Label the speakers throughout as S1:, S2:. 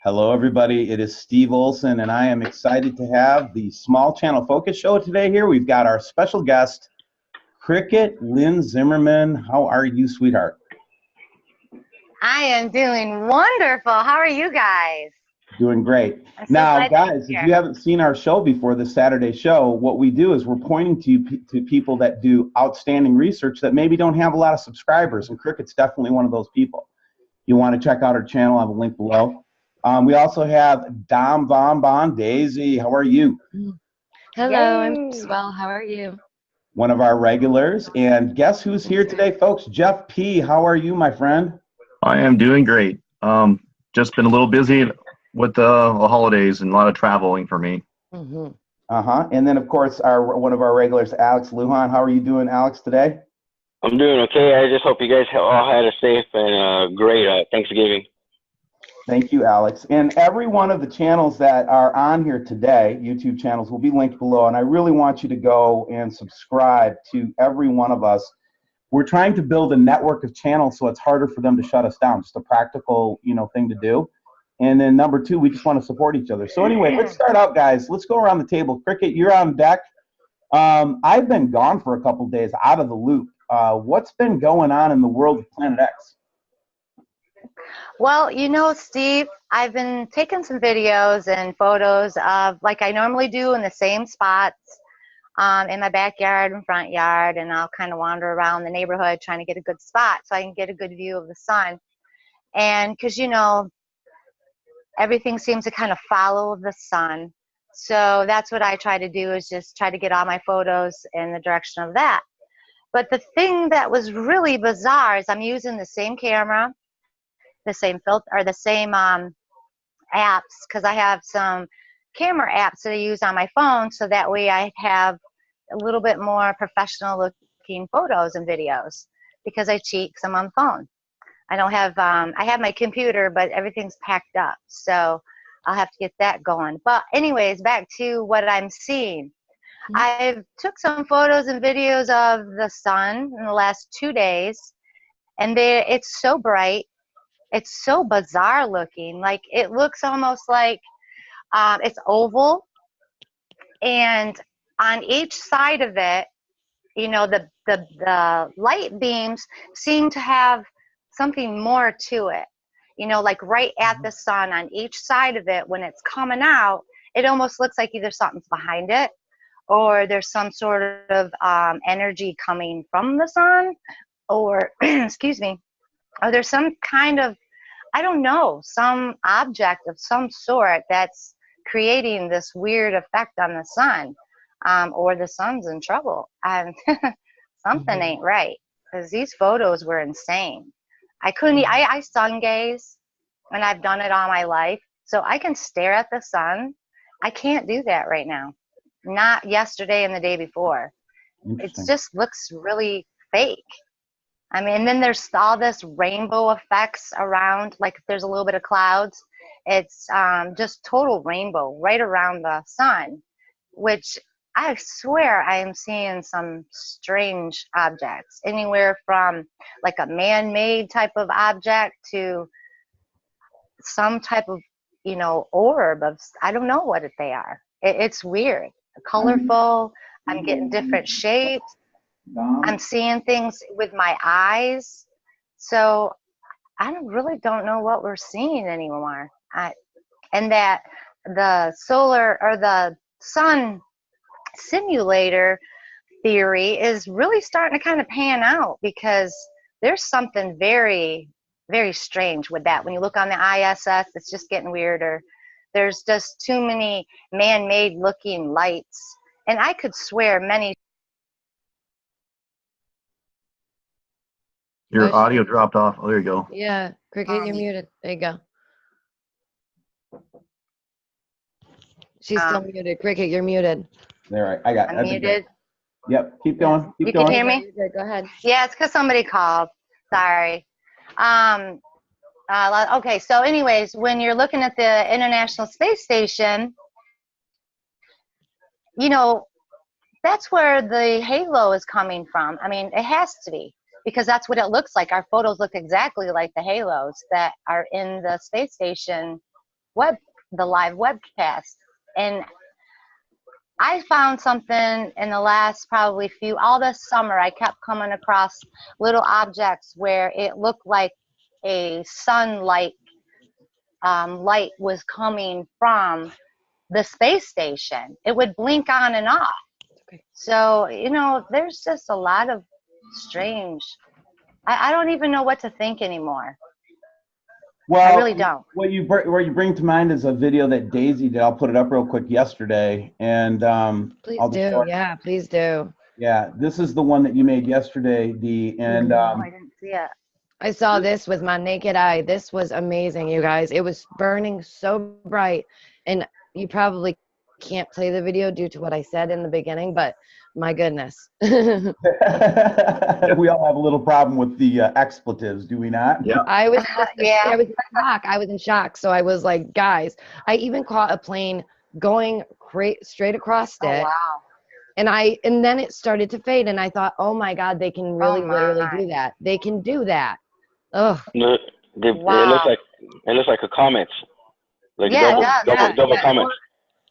S1: Hello, everybody. It is Steve Olson, and I am excited to have the Small Channel Focus Show today here. We've got our special guest, Cricket Lynn Zimmerman. How are you, sweetheart?
S2: I am doing wonderful. How are you guys?
S1: Doing great.
S2: I'm so
S1: Now,
S2: glad
S1: guys,
S2: to be
S1: if
S2: here.
S1: you haven't seen our show before, this Saturday show, what we do is we're pointing to people that do outstanding research that maybe don't have a lot of subscribers, and Cricket's definitely one of those people. You want to check out our channel, I have a link below. We also have Dom Von Bon. Daisy, how are you?
S3: Hello,
S2: Yay.
S3: I'm swell. How are you?
S1: One of our regulars. And guess who's here today, folks? Jeff P. How are you, my friend?
S4: I am doing great. Just been a little busy with the holidays and a lot of traveling for me.
S1: And then, of course, one of our regulars, Alex Lujan. How are you doing, Alex, today?
S5: I'm doing okay. I just hope you guys all had a safe and great Thanksgiving.
S1: Thank you, Alex. And every one of the channels that are on here today, YouTube channels, will be linked below. And I really want you to go and subscribe to every one of us. We're trying to build a network of channels so it's harder for them to shut us down. Just a practical, thing to do. And then number two, we just want to support each other. So anyway, let's start out, guys. Let's go around the table. Cricket, you're on deck. I've been gone for a couple days, out of the loop. What's been going on in the world of Planet X?
S2: Well, Steve, I've been taking some videos and photos of, like I normally do, in the same spots in my backyard and front yard, and I'll kind of wander around the neighborhood trying to get a good spot so I can get a good view of the sun. And because, everything seems to kind of follow the sun. So that's what I try to do, is just try to get all my photos in the direction of that. But the thing that was really bizarre is I'm using the same camera, the same filter, or the same apps, because I have some camera apps that I use on my phone, so that way I have a little bit more professional looking photos and videos, because I cheat because I'm on the phone. I don't have, I have my computer, but everything's packed up, so I'll have to get that going. But anyways, back to what I'm seeing. I've took some photos and videos of the sun in the last 2 days, and it's so bright. It's so bizarre looking. Like, it looks almost like it's oval, and on each side of it, the light beams seem to have something more to it. Like right at the sun on each side of it, when it's coming out, it almost looks like either something's behind it, or there's some sort of energy coming from the sun, or excuse me, or there's some kind of, I don't know, some object of some sort that's creating this weird effect on the sun, or the sun's in trouble. Something ain't right, because these photos were insane. I couldn't, I sun gaze, and I've done it all my life, so I can stare at the sun. I can't do that right now. Not yesterday and the day before. It just looks really fake. I mean, and then there's all this rainbow effects around, like if there's a little bit of clouds, it's just total rainbow right around the sun, which I swear I am seeing some strange objects, anywhere from like a man-made type of object to some type of, orb of, I don't know what they are. It's weird, colorful. I'm getting different shapes. I'm seeing things with my eyes. So I really don't know what we're seeing anymore. And that the solar or the sun simulator theory is really starting to kind of pan out, because there's something very, very strange with that. When you look on the ISS, it's just getting weirder. There's just too many man-made looking lights. And I could swear many.
S4: Your audio dropped off. Oh, there you go.
S3: Yeah, Cricket, you're muted. There you go. She's still muted. Cricket, you're muted.
S1: There, I got it.
S2: I'm muted.
S1: Yep, keep going.
S2: You can hear me?
S3: You're good. Go ahead.
S2: Yeah, it's because somebody called. Sorry. Okay, so anyways, when you're looking at the International Space Station, that's where the halo is coming from. I mean, it has to be, because that's what it looks like. Our photos look exactly like the halos that are in the space station live webcast. And I found something in the last probably all this summer. I kept coming across little objects where it looked like a sunlight light was coming from the space station. It would blink on and off. So, there's just a lot of strange. I don't even know what to think anymore.
S1: Well,
S2: I really don't.
S1: What you bring to mind is a video that Daisy did. I'll put it up real quick yesterday, and
S3: Please
S1: I'll just
S3: do.
S1: show it.
S3: Yeah, please do.
S1: Yeah, this is the one that you made yesterday, Dee, and
S2: I didn't see it.
S3: I saw this with my naked eye. This was amazing, you guys. It was burning so bright, and you probably can't play the video due to what I said in the beginning, but my goodness.
S1: we all have a little problem with the expletives, do we not?
S4: Yeah.
S3: I was
S2: Yeah.
S3: I was in shock. I was in shock. So I was like, guys, I even caught a plane going straight across
S2: Oh,
S3: it.
S2: wow.
S3: And then it started to fade, and I thought, oh my God, they can really literally
S2: my.
S3: do that. They can do that. Ugh.
S5: No,
S2: Wow.
S5: it looks like a comet. Like
S2: Yeah, it
S5: double,
S2: does.
S5: double
S2: Yeah.
S5: comet.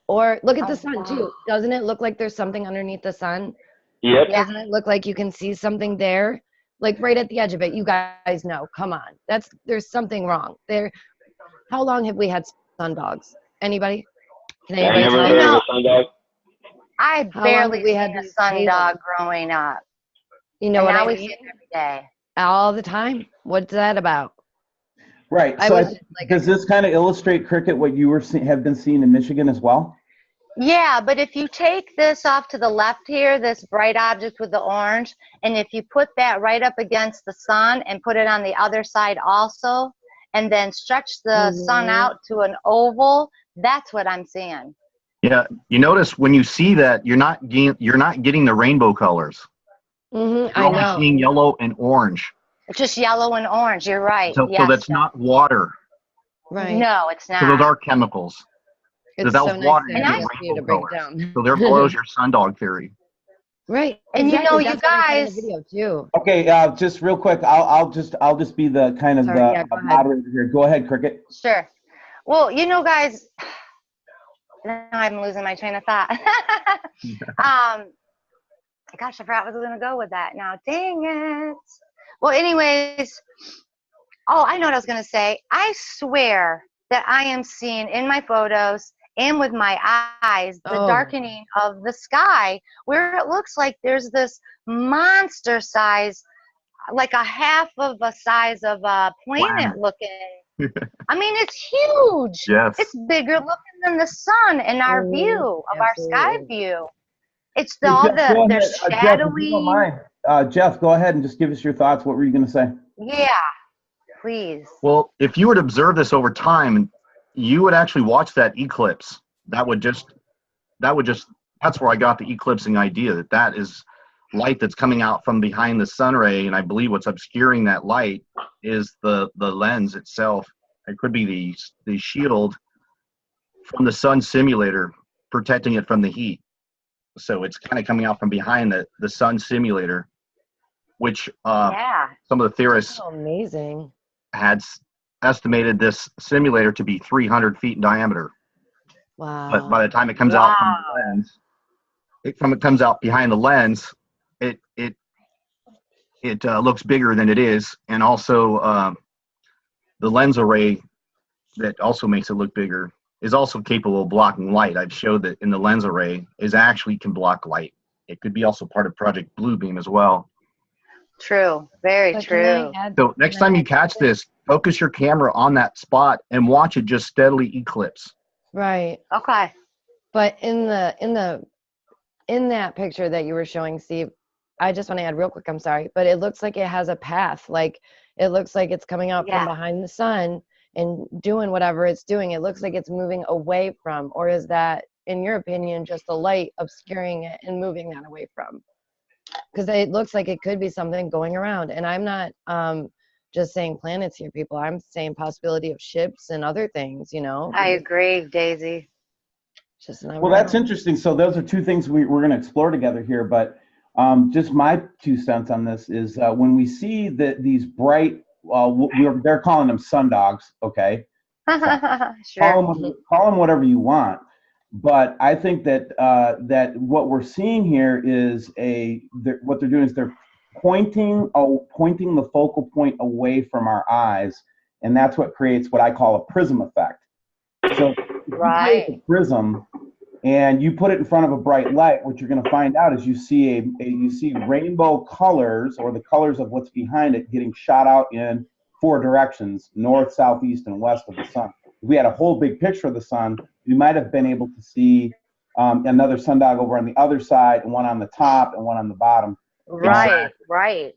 S3: Or look at
S2: Oh,
S3: the sun
S2: wow.
S3: too. Doesn't it look like there's something underneath the sun?
S5: Yep.
S2: Yeah.
S3: Doesn't it look like you can see something there? Like right at the edge of it. You guys know. Come on. There's something wrong there. How long have we had sundogs? Anybody? Can
S5: I
S3: anybody
S5: never
S3: tell
S5: heard
S3: me?
S5: of a sundog.
S2: I
S3: How long
S2: barely
S3: have we
S2: seen
S3: had
S2: a
S3: these
S2: sundog growing up.
S3: You know
S2: And
S3: what
S2: now
S3: I
S2: we
S3: mean?
S2: see it every day.
S3: All the time. What's that about?
S1: Right.
S3: I
S1: So
S3: was just like,
S1: does this kind of illustrate, Cricket, what you have been seeing in Michigan as well?
S2: Yeah, but if you take this off to the left here, this bright object with the orange, and if you put that right up against the sun and put it on the other side also, and then stretch the sun out to an oval, that's what I'm seeing.
S4: Yeah. You notice when you see that, you're not getting the rainbow colors. You're
S3: I
S4: only
S3: know.
S4: seeing yellow and orange.
S2: It's just yellow and orange. You're right.
S4: So
S2: Yes,
S4: that's
S2: Jeff.
S4: not water.
S3: Right.
S2: No, it's
S4: So those
S2: not.
S4: are chemicals.
S3: It's
S4: that
S3: so
S4: was water,
S3: nice
S4: you
S3: to
S4: get
S3: have you to
S4: rainbow
S3: break it
S4: colors.
S3: down.
S4: So there blows your sundog theory.
S3: Right.
S2: And
S3: exactly.
S2: you
S3: That's what I said in
S2: guys.
S3: the video too.
S1: Okay, just real quick, I'll just be the kind of
S3: Sorry,
S1: the
S3: yeah, go ahead.
S1: moderator here. Go ahead, Cricket.
S2: Sure. Well, guys, now I'm losing my train of thought. Gosh, I forgot what I was going to go with that now. Dang it. Well, anyways, I know what I was going to say. I swear that I am seeing in my photos and with my eyes the darkening of the sky, where it looks like there's this monster size, like a half of a size of a planet looking. I mean, it's huge.
S4: Yes.
S2: It's bigger looking than the sun in our view of our sky view. It's there's
S1: Jeff, if
S2: shadowy.
S1: you don't mind, Jeff, go ahead and just give us your thoughts. What were you going to say?
S2: Yeah, please.
S4: Well, if you would observe this over time, you would actually watch that eclipse. That's where I got the eclipsing idea, that is light that's coming out from behind the sun ray, and I believe what's obscuring that light is the lens itself. It could be the shield from the sun simulator protecting it from the heat. So it's kind of coming out from behind the sun simulator, which some of the theorists
S3: amazing.
S4: had estimated this simulator to be 300 feet in diameter.
S3: Wow.
S4: But by the time it comes out from the lens, it comes out behind the lens, it looks bigger than it is, and also the lens array that also makes it look bigger is also capable of blocking light. I've showed that in the lens array can block light. It could be also part of Project Bluebeam as well.
S2: True. Very true.
S4: So next time you catch this, focus your camera on that spot and watch it just steadily eclipse.
S3: Right.
S2: Okay.
S3: But in that picture that you were showing, Steve, I just want to add real quick, I'm sorry, but it looks like it has a path. Like it looks like it's coming out from behind the sun and doing whatever it's doing. It looks like it's moving away from, or is that, in your opinion, just the light obscuring it and moving that away from? Because it looks like it could be something going around. And I'm not just saying planets here, people. I'm saying possibility of ships and other things,
S2: I agree, Daisy.
S1: Well, that's interesting. So those are two things we're going to explore together here. But just my 2 cents on this is when we see these bright, they're calling them sundogs, okay?
S2: Sure.
S1: Call them whatever you want. But I think that that what we're seeing here is what they're doing is they're pointing the focal point away from our eyes, and that's what creates what I call a prism effect. So if you take a prism and you put it in front of a bright light, what you're going to find out is you see you see rainbow colors, or the colors of what's behind it, getting shot out in 4 directions: north, south, east, and west of the sun. If we had a whole big picture of the sun, we might have been able to see another sundog over on the other side, and one on the top and one on the bottom.
S2: Right, right.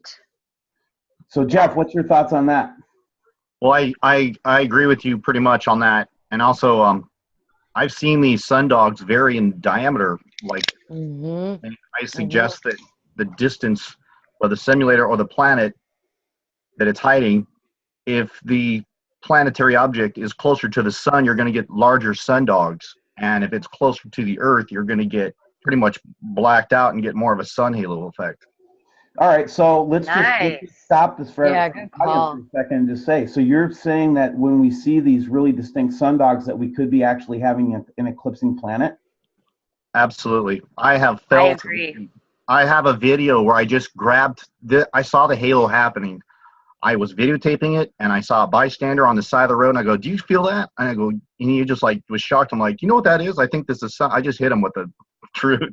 S1: So Jeff, what's your thoughts on that?
S4: Well, I agree with you pretty much on that. And also, I've seen these sundogs vary in diameter. Like, and I suggest that the distance, or the simulator or the planet that it's hiding, if the planetary object is closer to the sun, you're going to get larger sundogs. And if it's closer to the Earth, you're going to get pretty much blacked out and get more of a sun halo effect.
S1: All right, so let's just stop this for
S3: a
S1: second and just say, so you're saying that when we see these really distinct sundogs that we could be actually having an eclipsing planet?
S4: Absolutely. I agree. I have a video where I just grabbed, I saw the halo happening. I was videotaping it, and I saw a bystander on the side of the road, and I go, "Do you feel that?" And I go, and he just like was shocked. I'm like, "You know what that is? I think this is sun." I just hit him with the truth.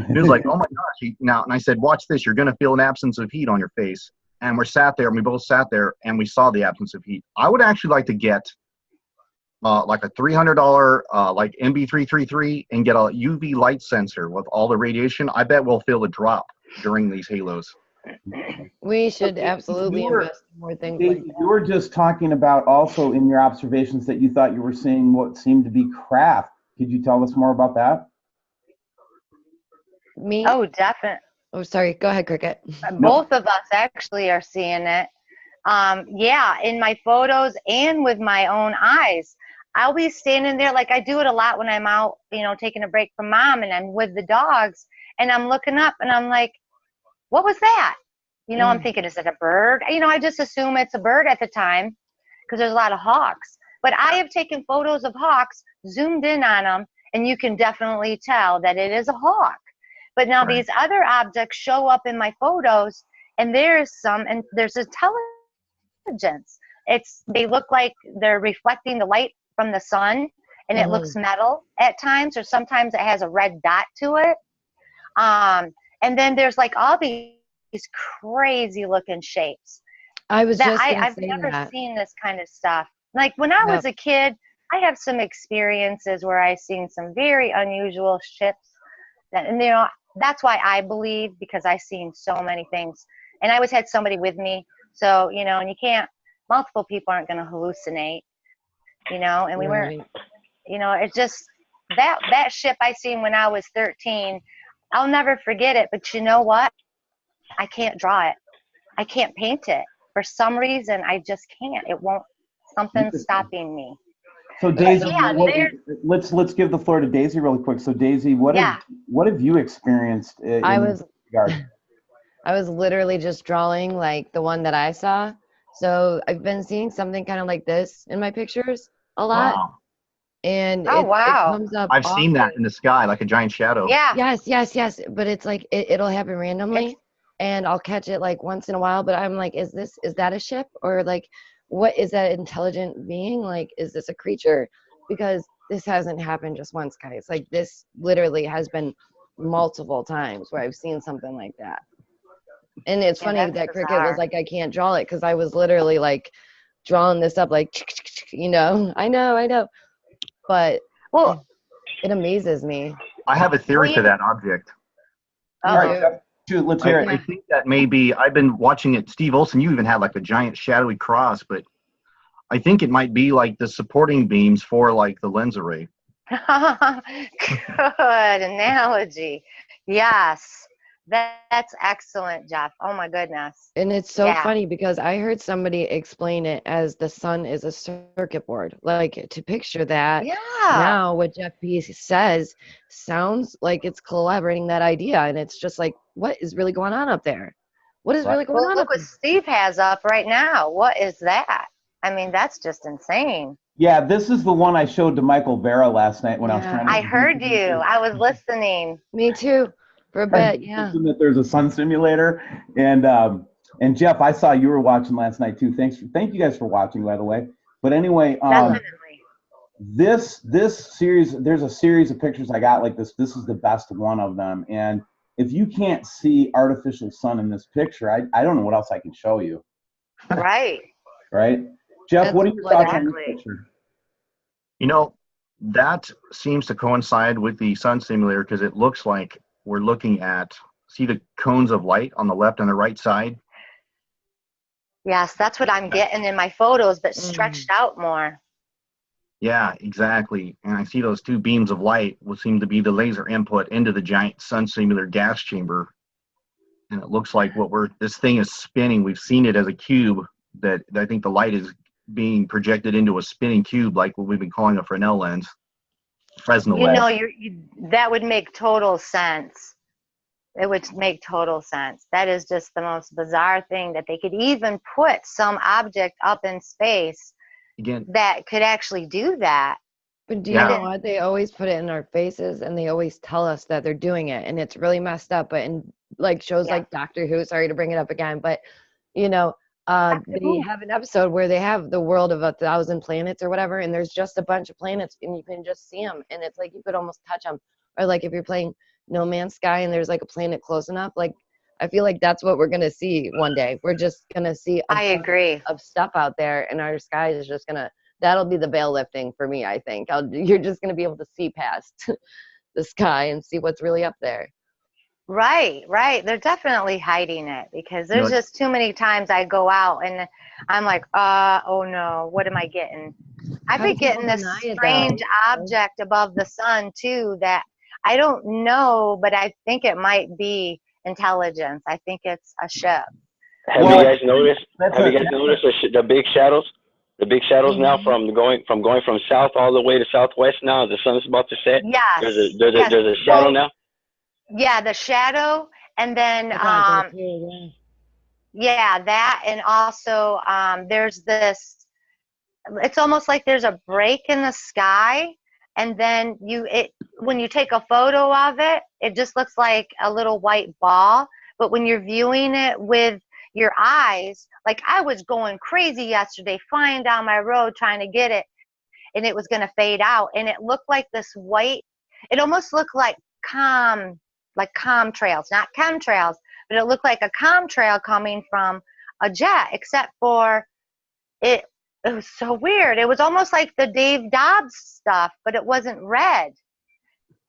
S4: He was like, "Oh my gosh!" And I said, "Watch this. You're going to feel an absence of heat on your face." And we sat there, and we both sat there, and we saw the absence of heat. I would actually like to get like a $300 like MB333 and get a UV light sensor with all the radiation. I bet we'll feel a drop during these halos.
S3: We should absolutely invest in more things like that.
S1: You were just talking about also in your observations that you thought you were seeing what seemed to be craft. Could you tell us more about that?
S3: Me?
S2: Oh, definitely.
S3: Oh, sorry. Go ahead, Cricket.
S2: Both of us actually are seeing it. Yeah, in my photos and with my own eyes. I'll be standing there, like I do it a lot when I'm out, you know, taking a break from mom and I'm with the dogs, and I'm looking up and I'm like, what was that? You know, I'm thinking, is it a bird? You know, I just assume it's a bird at the time because there's a lot of hawks. But I have taken photos of hawks, zoomed in on them, and you can definitely tell that it is a hawk. But now these other objects show up in my photos, and there's intelligence. They look like they're reflecting the light from the sun, and it looks metal at times, or sometimes it has a red dot to it. And then there's like all these crazy looking shapes.
S3: I've
S2: never seen this kind of stuff. Like when I was a kid, I have some experiences where I've seen some very unusual ships. And you know, that's why I believe, because I've seen so many things. And I always had somebody with me. So, you know, and multiple people aren't going to hallucinate, you know, and we weren't, you know, it's just that ship I seen when I was 13. I'll never forget it, but you know what? I can't draw it. I can't paint it. For some reason, I just can't. It won't. Something's stopping me.
S1: So Daisy, let's give the floor to Daisy really quick. So Daisy, what have you experienced?
S3: I was literally just drawing like the one that I saw. So I've been seeing something kind of like this in my pictures a lot.
S4: Wow.
S3: And it comes up
S4: I've seen that in the sky, like a giant shadow.
S2: Yeah.
S3: Yes. But it's like it'll happen randomly, and I'll catch it like once in a while. But I'm like, is that a ship, or like, what is that intelligent being? Like, is this a creature? Because this hasn't happened just once, guys. Like, this literally has been multiple times where I've seen something like that. And it's funny that Cricket was like, I can't draw it, because I was literally like drawing this up, like, you know, I know. But it amazes me.
S4: I have a theory to that object.
S1: All right, let's hear it.
S4: I think that maybe, I've been watching it. Steve Olson, you even had like a giant shadowy cross, but I think it might be like the supporting beams for like the lens array.
S2: Good analogy. Yes. That's excellent, Jeff. Oh my goodness.
S3: And it's so funny because I heard somebody explain it as the sun is a circuit board. Like, to picture that now, what Jeff P says sounds like it's collaborating that idea. And it's just like, what is really going on up there? What is really going on?
S2: Look what Steve has up right now. What is that? I mean, that's just insane.
S1: Yeah, this is the one I showed to Michael Vera last night when I was
S3: Yeah.
S1: trying to.
S2: I heard you. I was listening.
S3: Me too, for a bit. Yeah.
S1: mentioned that there's a sun simulator, and Jeff, I saw you were watching last night too. Thank you guys for watching, by the way. But anyway,
S2: Definitely.
S1: this series, there's a series of pictures I got like this. This is the best one of them, and if you can't see artificial sun in this picture, I don't know what else I can show you.
S2: Right.
S1: Right, Jeff?
S3: That's
S1: What are your
S3: what
S1: thoughts on this
S2: Exactly.
S1: picture?
S4: You know, that seems to coincide with the sun simulator because it looks like we're looking at, see the cones of light on the left and the right side?
S2: Yes, that's what I'm getting in my photos, but stretched out more.
S4: Yeah, exactly. And I see those two beams of light will seem to be the laser input into the giant sun simulator gas chamber. And it looks like this thing is spinning. We've seen it as a cube that I think the light is being projected into a spinning cube, like what we've been calling a Fresnel lens, Fresnel
S2: You
S4: lens.
S2: know, that would make total sense. It would make total sense. That is just the most bizarre thing that they could even put some object up in space
S4: Again,
S2: that could actually do that.
S3: But do you know what? They always put it in our faces, and they always tell us that they're doing it, and it's really messed up. But in like shows like Doctor Who, sorry to bring it up again, but you know, they have an episode where they have the world of 1,000 planets or whatever, and there's just a bunch of planets, and you can just see them, and it's like you could almost touch them. Or like if you're playing No Man's Sky and there's like a planet close enough, like I feel like that's what we're gonna see one day. We're just gonna see
S2: I agree.
S3: of stuff out there, and our sky is just gonna. That'll be the veil lifting for me, I think. You're just going to be able to see past the sky and see what's really up there.
S2: Right, right. They're definitely hiding it because there's just too many times I go out and I'm like, oh no, what am I getting? I've been getting this strange object above the sun too that I don't know, but I think it might be intelligence. I think it's a ship.
S5: Have you guys noticed? The big shadows? The big shadows now from going from south all the way to southwest now. The sun's about to set.
S2: Yes.
S5: There's a shadow now.
S2: Yeah, the shadow, and then yeah, that, and also there's this. It's almost like there's a break in the sky, and then when you take a photo of it, it just looks like a little white ball. But when you're viewing it with your eyes, like I was going crazy yesterday flying down my road trying to get it, and it was going to fade out, and it looked like this white, it almost looked like contrails, not chemtrails, but it looked like a contrail coming from a jet, except for it was so weird. It was almost like the Dave Dobbs stuff, but it wasn't red.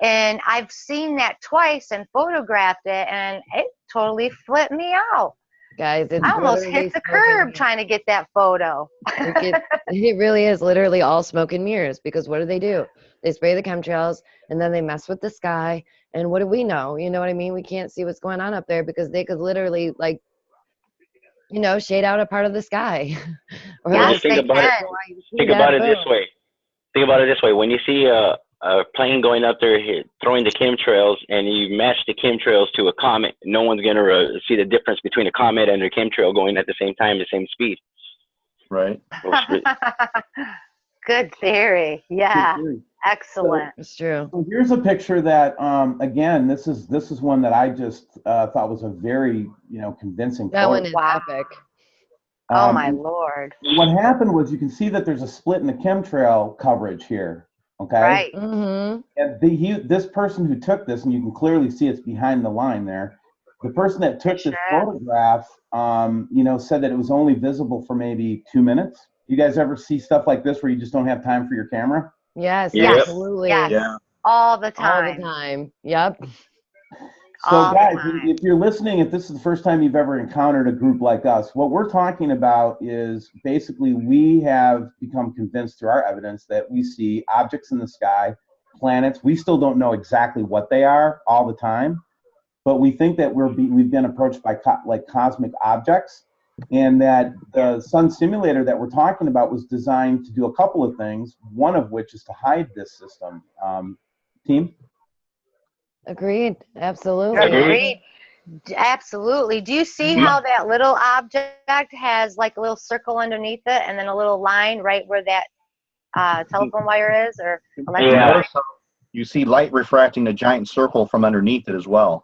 S2: And I've seen that twice and photographed it, and it totally flipped me out.
S3: Guys,
S2: I almost hit the curb trying to get that photo.
S3: It really is literally all smoke and mirrors, because what do? They spray the chemtrails, and then they mess with the sky. And what do we know? You know what I mean? We can't see what's going on up there because they could literally, like, you know, shade out a part of the sky.
S5: Or yes, think about it this way. Think about it this way. When you see a plane going up there throwing the chemtrails, and you match the chemtrails to a comet, no one's going to see the difference between a comet and a chemtrail going at the same time, the same speed.
S4: Right.
S2: Good theory. Yeah. Good theory. Excellent.
S3: It's true.
S1: So here's a picture that, again, this is one that I just thought was a very, convincing.
S3: That one is epic.
S2: Oh my Lord.
S1: What happened was, you can see that there's a split in the chemtrail coverage here. Okay.
S2: Right.
S3: Mm-hmm.
S1: And this person who took this, and you can clearly see it's behind the line there. The person that took this photograph, said that it was only visible for maybe 2 minutes. You guys ever see stuff like this where you just don't have time for your camera?
S3: Yes,
S2: yes,
S3: absolutely.
S2: Yes.
S4: Yeah.
S2: All the time.
S3: All the time. Yep.
S1: So guys, if you're listening, if this is the first time you've ever encountered a group like us, what we're talking about is basically we have become convinced through our evidence that we see objects in the sky, planets. We still don't know exactly what they are all the time, but we think that we've been approached by cosmic objects, and that the sun simulator that we're talking about was designed to do a couple of things, one of which is to hide this system. Team?
S3: Agreed. Absolutely.
S2: Agreed. Absolutely. Do you see how that little object has like a little circle underneath it, and then a little line right where that telephone wire is, or electric
S5: Yeah.
S2: wire.
S4: You see light refracting a giant circle from underneath it as well.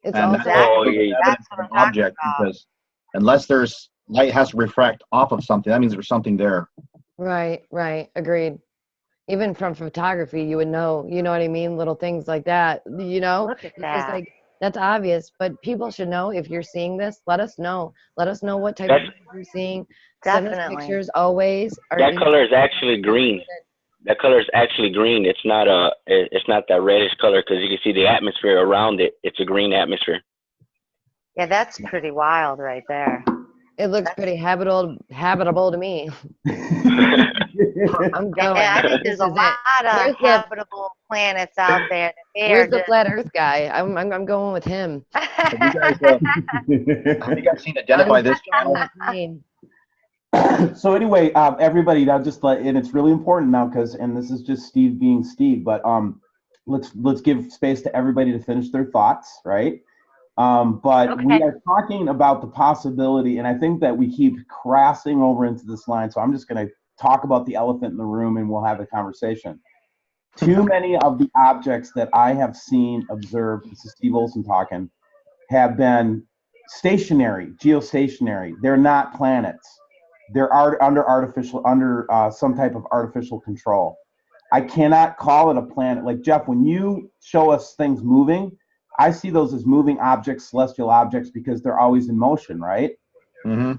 S3: It's
S4: And
S3: also
S4: that's
S5: Oh,
S4: proof of
S5: yeah.
S4: evidence
S2: That's
S4: of
S2: what
S4: an
S2: I'm talking
S4: object,
S2: about.
S4: because unless there's light has to refract off of something, that means there's something there.
S3: right, agreed. Even from photography, you would know, you know what I mean? Little things like that, you know?
S2: Look at
S3: It's just
S2: that.
S3: like, that's obvious, but people should know if you're seeing this, let us know. Let us know what type
S5: That's,
S3: of things you're seeing. Send us
S2: Definitely.
S3: pictures always. Our
S5: that
S3: email
S5: color is actually
S3: is
S5: green. That color is actually green. It's not that reddish color, because you can see the atmosphere around it. It's a green atmosphere.
S2: Yeah, that's pretty wild right there.
S3: It looks pretty habitable to me. I'm going.
S2: Yeah, I think there's a
S3: This is it.
S2: lot of
S3: Where's the-
S2: habitable planets out there. That they
S3: Where's
S2: are
S3: the
S2: just-
S3: flat Earth guy? I'm going with him.
S4: Have you guys seen Identify This
S3: On
S4: channel?
S3: that plane.
S1: So anyway, everybody, now just let, and it's really important now because, and this is just Steve being Steve, but let's give space to everybody to finish their thoughts, right? But we
S2: Okay.
S1: are talking about the possibility, and I think that we keep crossing over into this line. So I'm just going to talk about the elephant in the room, and we'll have a conversation. Too many of the objects that I have seen, observed, this is Steve Olson talking, have been stationary, geostationary. They're not planets. They're under some type of artificial control. I cannot call it a planet. Like Jeff, when you show us things moving, I see those as moving objects, celestial objects, because they're always in motion, right?
S4: Mm-hmm.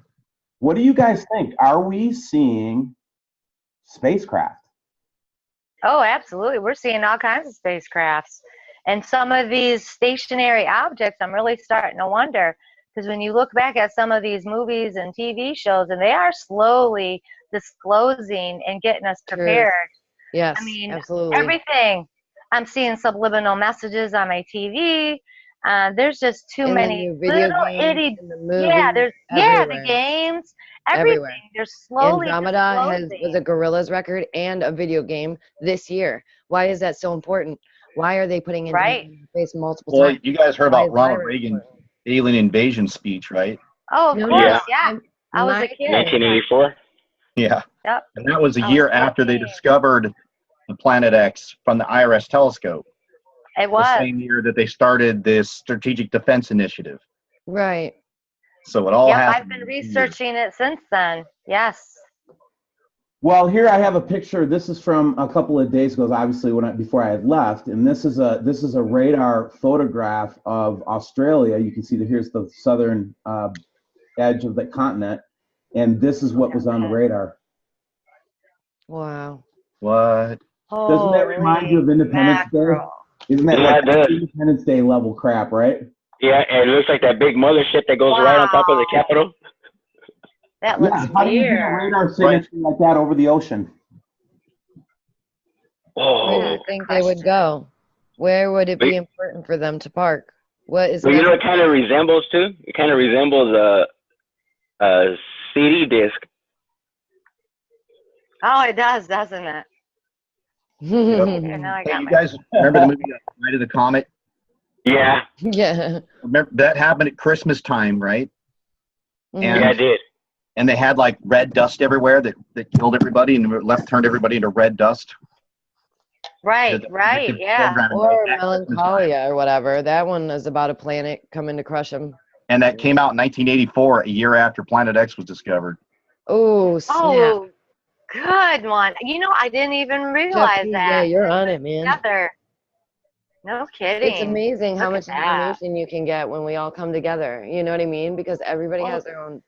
S1: What do you guys think? Are we seeing spacecraft?
S2: Oh, absolutely. We're seeing all kinds of spacecrafts. And some of these stationary objects, I'm really starting to wonder, because when you look back at some of these movies and TV shows, and they are slowly disclosing and getting us
S3: True.
S2: prepared.
S3: Yes,
S2: I mean,
S3: absolutely.
S2: everything. I'm seeing subliminal messages on my TV. There's just too
S3: In the
S2: many
S3: new video
S2: little
S3: games,
S2: itty.
S3: in the movies,
S2: Yeah, there's the
S3: everywhere.
S2: games, everything.
S3: Everywhere.
S2: They're slowly
S3: Andromeda was
S2: disclosing.
S3: a Gorillas record and a video game this year. Why is that so important? Why are they putting Andromeda
S2: Right.
S3: in space multiple
S4: Well,
S3: times?
S4: you guys heard
S3: Why
S4: about
S3: is
S4: Ronald
S3: Lyra
S4: Reagan's
S3: important?
S4: alien invasion speech, right?
S2: Oh, of
S3: No,
S2: course,
S5: Yeah.
S2: yeah. I was a kid.
S5: 1984.
S4: Yeah.
S2: Yep.
S4: And that was a
S2: Oh,
S4: year after they
S2: 14.
S4: discovered the Planet X from the IRS telescope.
S2: It
S4: The
S2: was.
S4: same year that they started this Strategic Defense Initiative.
S3: Right.
S4: So it all
S2: Yep,
S4: happened.
S2: I've been
S4: in 2 years.
S2: researching it since then. Yes.
S1: Well, here I have a picture. This is from a couple of days ago, obviously before I had left, and this is a radar photograph of Australia. You can see that here's the southern edge of the continent, and this is what was on the radar.
S3: Wow.
S4: What?
S1: Doesn't that remind you of Independence Day? Isn't that
S5: Yeah,
S1: like
S5: it does.
S1: Independence Day level crap, right?
S5: Yeah, and it looks like that big mothership that goes right on top of the Capitol.
S2: That looks
S1: Yeah. How do you get a
S2: weird.
S1: radar signature like that over the ocean?
S3: Where do
S5: Oh.
S3: you think they would go? Where would it be
S5: Wait.
S3: important for them to park? What is
S5: Well, you know,
S3: it?
S5: it kind of resembles too. It kind of resembles a CD disc.
S2: Oh, it does, doesn't it? Here, now I
S4: Hey,
S2: got
S4: you
S2: my.
S4: guys remember the movie Night of the Comet?
S5: Yeah,
S3: Yeah.
S4: Remember that happened at Christmas time, right?
S3: Mhm.
S4: And
S5: yeah, I did.
S4: and they had like red dust everywhere that killed everybody and turned everybody into red dust.
S2: Right,
S4: The
S2: right,
S4: predictive
S2: yeah.
S4: programming
S3: Or
S4: like that Christmas time.
S3: Melancholia or whatever. That one is about a planet coming to crush them.
S4: And that came out in 1984, a year after Planet X was discovered.
S3: Oh, snap.
S2: Oh, good one. You know, I didn't even realize
S3: Jeffy,
S2: that.
S3: yeah, you're on it, man.
S2: Together. No kidding.
S3: It's amazing how
S2: Look
S3: much
S2: at that.
S3: information you can get when we all come together. You know what I mean? Because everybody has their own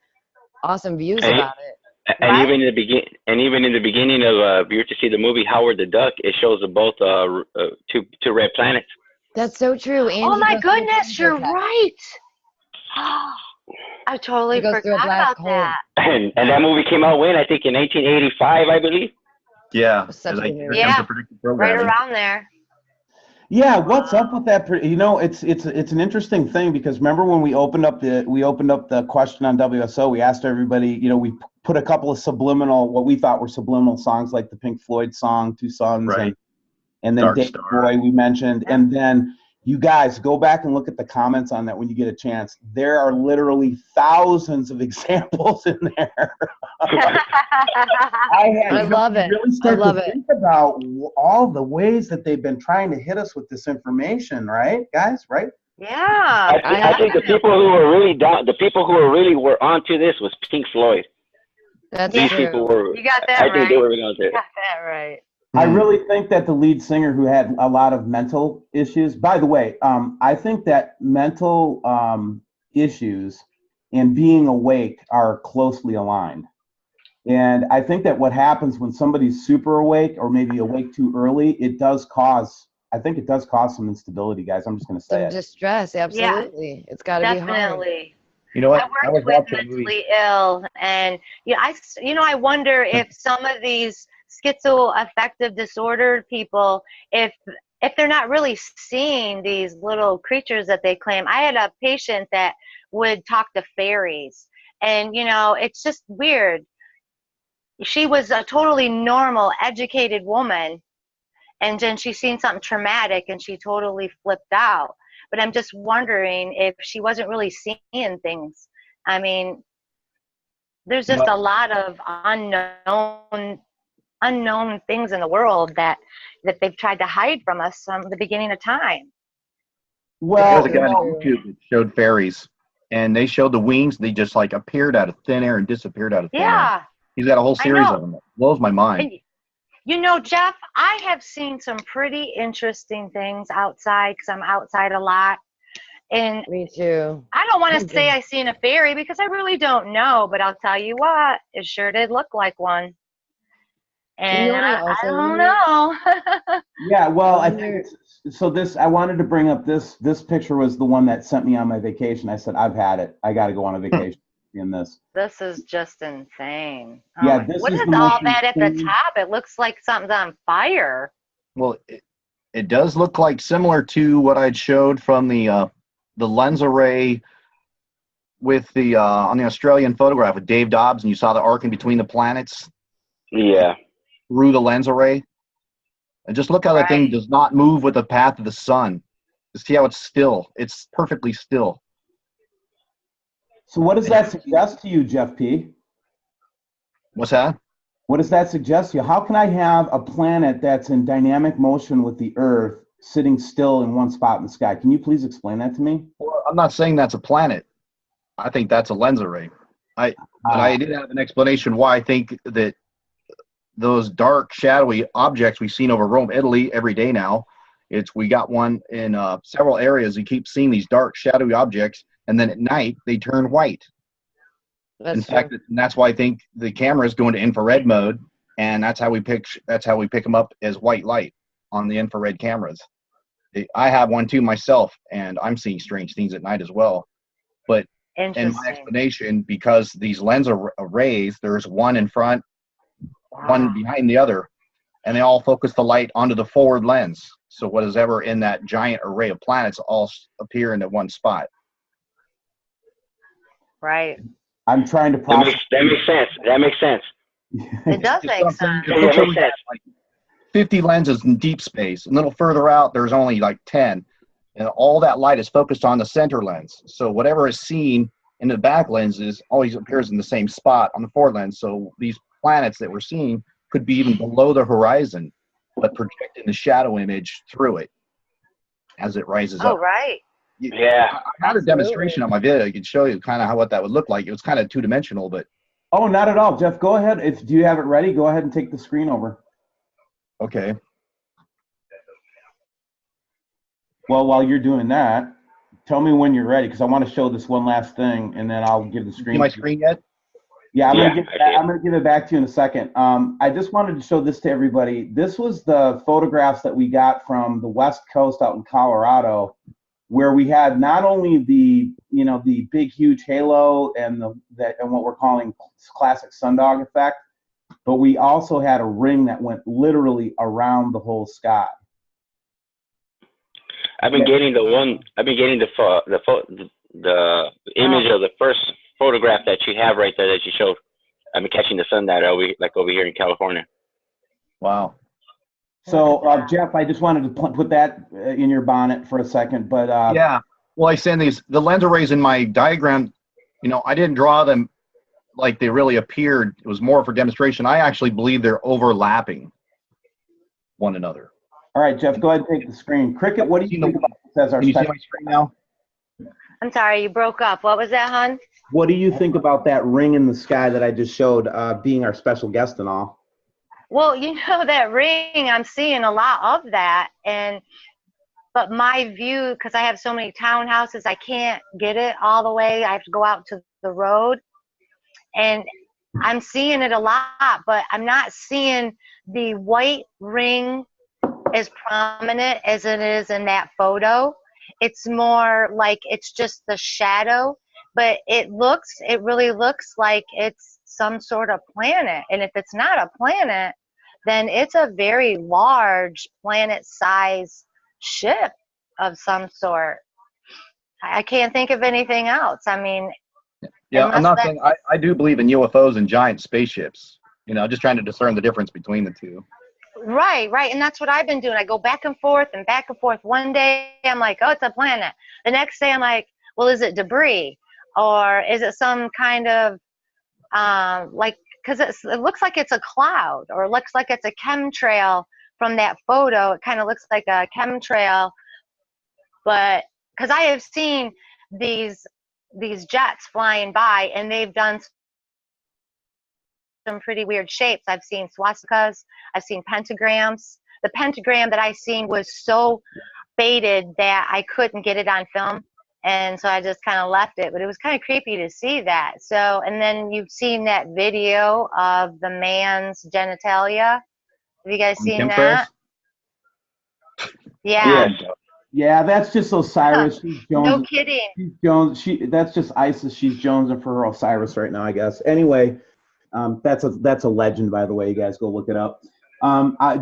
S3: awesome views
S5: And-
S3: about it.
S5: And
S2: Right?
S5: even in the beginning of if you were to see the movie Howard the Duck, it shows both two red planets.
S3: That's so true. And
S2: Oh
S3: he
S2: my
S3: goes through a
S2: goodness,
S3: time
S2: you're
S3: vortex.
S2: right. I totally
S3: He goes through a
S2: forgot
S3: black
S2: about
S3: hole.
S2: that.
S5: And that movie came out when? I think in 1985, I believe.
S4: Yeah.
S3: Such
S4: It's
S3: a
S4: like,
S3: good
S4: here
S3: movie.
S4: comes
S2: Yeah,
S4: the predictive
S2: Right
S4: programming.
S2: around there.
S1: Yeah, what's up with that? You know, it's an interesting thing because remember when we opened up the question on WSO, we asked everybody, you know, we put a couple of what we thought were subliminal songs like the Pink Floyd song, Two Suns,
S4: Right.
S1: and then
S4: Dark
S1: David
S4: Star.
S1: Boy we mentioned, and then You guys go back and look at the comments on that when you get a chance. There are literally thousands of examples in there.
S3: I love it.
S1: Really start
S3: I love
S1: to
S3: it.
S1: think about all the ways that they've been trying to hit us with this information, right, guys? Right?
S2: Yeah.
S5: I think the people who were really down, the people who were really were onto this was Pink Floyd.
S3: That's
S5: These
S3: true.
S5: people were.
S2: You got that
S5: I
S2: right.
S5: think they were going to.
S2: You got that right.
S1: I really think that the lead singer who had a lot of mental issues, by the way, I think that mental issues and being awake are closely aligned. And I think that what happens when somebody's super awake or maybe awake too early, I think it does cause some instability, guys. I'm just going to say
S3: Some
S1: it.
S3: distress, absolutely. It's got to be hard.
S2: Definitely.
S4: You know what?
S2: I worked with mentally ill, and I wonder if some of these schizoaffective disordered people, if they're not really seeing these little creatures that they claim. I had a patient that would talk to fairies, and it's just weird. She was a totally normal, educated woman, and then she's seen something traumatic, and she totally flipped out. But I'm just wondering if she wasn't really seeing things. I mean, there's just a lot of unknown things in the world that they've tried to hide from us from the beginning of time.
S1: Well,
S4: there's a guy on YouTube that showed fairies, and they showed the wings. They just like appeared out of thin air and disappeared out of thin air. He's got a whole series of them. It blows my mind.
S2: And, Jeff, I have seen some pretty interesting things outside because I'm outside a lot. And
S3: me too.
S2: I don't want to say I seen a fairy because I really don't know, but I'll tell you what, it sure did look like one. And I don't know.
S1: Yeah, well, I think I wanted to bring up this picture was the one that sent me on my vacation. I said, I've had it. I got to go on a vacation in this.
S2: This is just insane.
S1: Yeah,
S2: what is all that at the top? It looks like something's on fire.
S4: Well, it does look like similar to what I'd showed from the lens array with the on the Australian photograph with Dave Dobbs, and you saw the arc in between the planets.
S5: Yeah.
S4: Through the lens array. And just look how that thing does not move with the path of the sun. See how it's still. It's perfectly still.
S1: So what does that suggest to you, Jeff P?
S4: What's that?
S1: What does that suggest to you? How can I have a planet that's in dynamic motion with the Earth sitting still in one spot in the sky? Can you please explain that to me?
S4: Well, I'm not saying that's a planet. I think that's a lens array. But I did have an explanation why I think that those dark, shadowy objects we've seen over Rome, Italy every day now. We got one in several areas. You keep seeing these dark, shadowy objects, and then at night they turn white. In fact, that's why I think the camera is going to infrared mode, and that's how we pick them up as white light on the infrared cameras. I have one too myself, and I'm seeing strange things at night as well. But in my explanation, because these lens arrays, there's one in front, one behind the other, and they all focus the light onto the forward lens. So what is ever in that giant array of planets all appear into one spot.
S2: Right.
S1: I'm trying to process.
S5: That makes sense. That makes sense.
S2: It does make sense.
S5: That makes sense.
S4: Like 50 lenses in deep space. A little further out, there's only like 10. And all that light is focused on the center lens. So whatever is seen in the back lenses always appears in the same spot on the forward lens. So these planets that we're seeing could be even below the horizon, but projecting the shadow image through it as it rises up.
S2: Oh, right.
S5: Yeah.
S4: I had a demonstration on my video. I could show you kind of what that would look like. It was kind of two-dimensional, but.
S1: Oh, not at all. Jeff, go ahead. Do you have it ready? Go ahead and take the screen over.
S4: Okay.
S1: Well, while you're doing that, tell me when you're ready, because I want to show this one last thing, and then I'll give the screen.
S4: See my screen yet?
S1: Yeah, I'm gonna give it back to you in a second. I just wanted to show this to everybody. This was the photographs that we got from the West Coast out in Colorado, where we had not only the big huge halo and what we're calling classic sundog effect, but we also had a ring that went literally around the whole sky.
S5: I've been getting the image of the first photograph that you have right there that you showed. I've been catching the sun that over here in California.
S4: Wow.
S1: So, Jeff, I just wanted to put that in your bonnet for a second, but
S4: yeah. Well, I send the lens arrays in my diagram. You know, I didn't draw them like they really appeared. It was more for demonstration. I actually believe they're overlapping one another.
S1: All right, Jeff, go ahead and take the screen. Cricket, what do you think about this as our
S4: Can you see
S1: special?
S4: my screen now?
S2: I'm sorry, you broke up. What was that, hon?
S1: What do you think about that ring in the sky that I just showed, being our special guest and all?
S2: Well, you know, that ring, I'm seeing a lot of that, but my view, because I have so many townhouses, I can't get it all the way. I have to go out to the road, and I'm seeing it a lot, but I'm not seeing the white ring as prominent as it is in that photo. It's more like it's just the shadow, but it really looks like it's some sort of planet. And if it's not a planet, then it's a very large planet-sized ship of some sort. I can't think of anything else. I mean,
S4: yeah, I'm not saying I do believe in UFOs and giant spaceships. You know, just trying to discern the difference between the two.
S2: Right, right. And that's what I've been doing. I go back and forth and back and forth. One day I'm like, oh, it's a planet. The next day I'm like, well, is it debris? Or is it some kind of, because it looks like it's a cloud, or it looks like it's a chemtrail from that photo. It kind of looks like a chemtrail. But because I have seen these jets flying by, and they've done some pretty weird shapes. I've seen swastikas, I've seen pentagrams. The pentagram that I seen was so faded that I couldn't get it on film, and so I just kind of left it. But it was kind of creepy to see that. So, and then you've seen that video of the man's genitalia. Have you guys seen that? Yeah.
S5: Yes.
S1: Yeah, that's just Osiris. She's Jones.
S2: No kidding.
S1: She's Jones. That's just ISIS. She's jonesing for her Osiris right now, I guess. Anyway, that's a legend, by the way. You guys go look it up.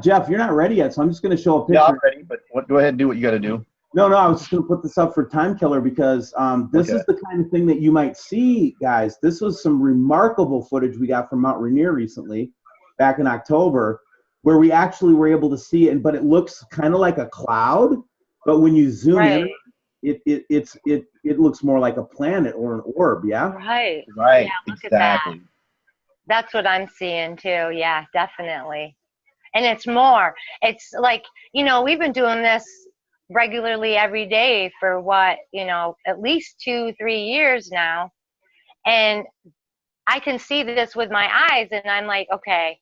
S1: Jeff, you're not ready yet, so I'm just going to show a picture.
S4: Yeah, I'm ready, but go ahead and do what you got to do.
S1: No, I was just going to put this up for Time Killer because this is the kind of thing that you might see, guys. This was some remarkable footage we got from Mount Rainier recently, back in October, where we actually were able to see it, but it looks kind of like a cloud. But when you zoom in, it looks more like a planet or an orb. Yeah.
S2: Right.
S4: Right.
S2: Yeah, look
S4: Exactly.
S2: at that. That's what I'm seeing too. Yeah, definitely. And it's more. It's like, you know, we've been doing this regularly every day for what, you know, at least 2-3 years now. And I can see this with my eyes, and I'm like, okay,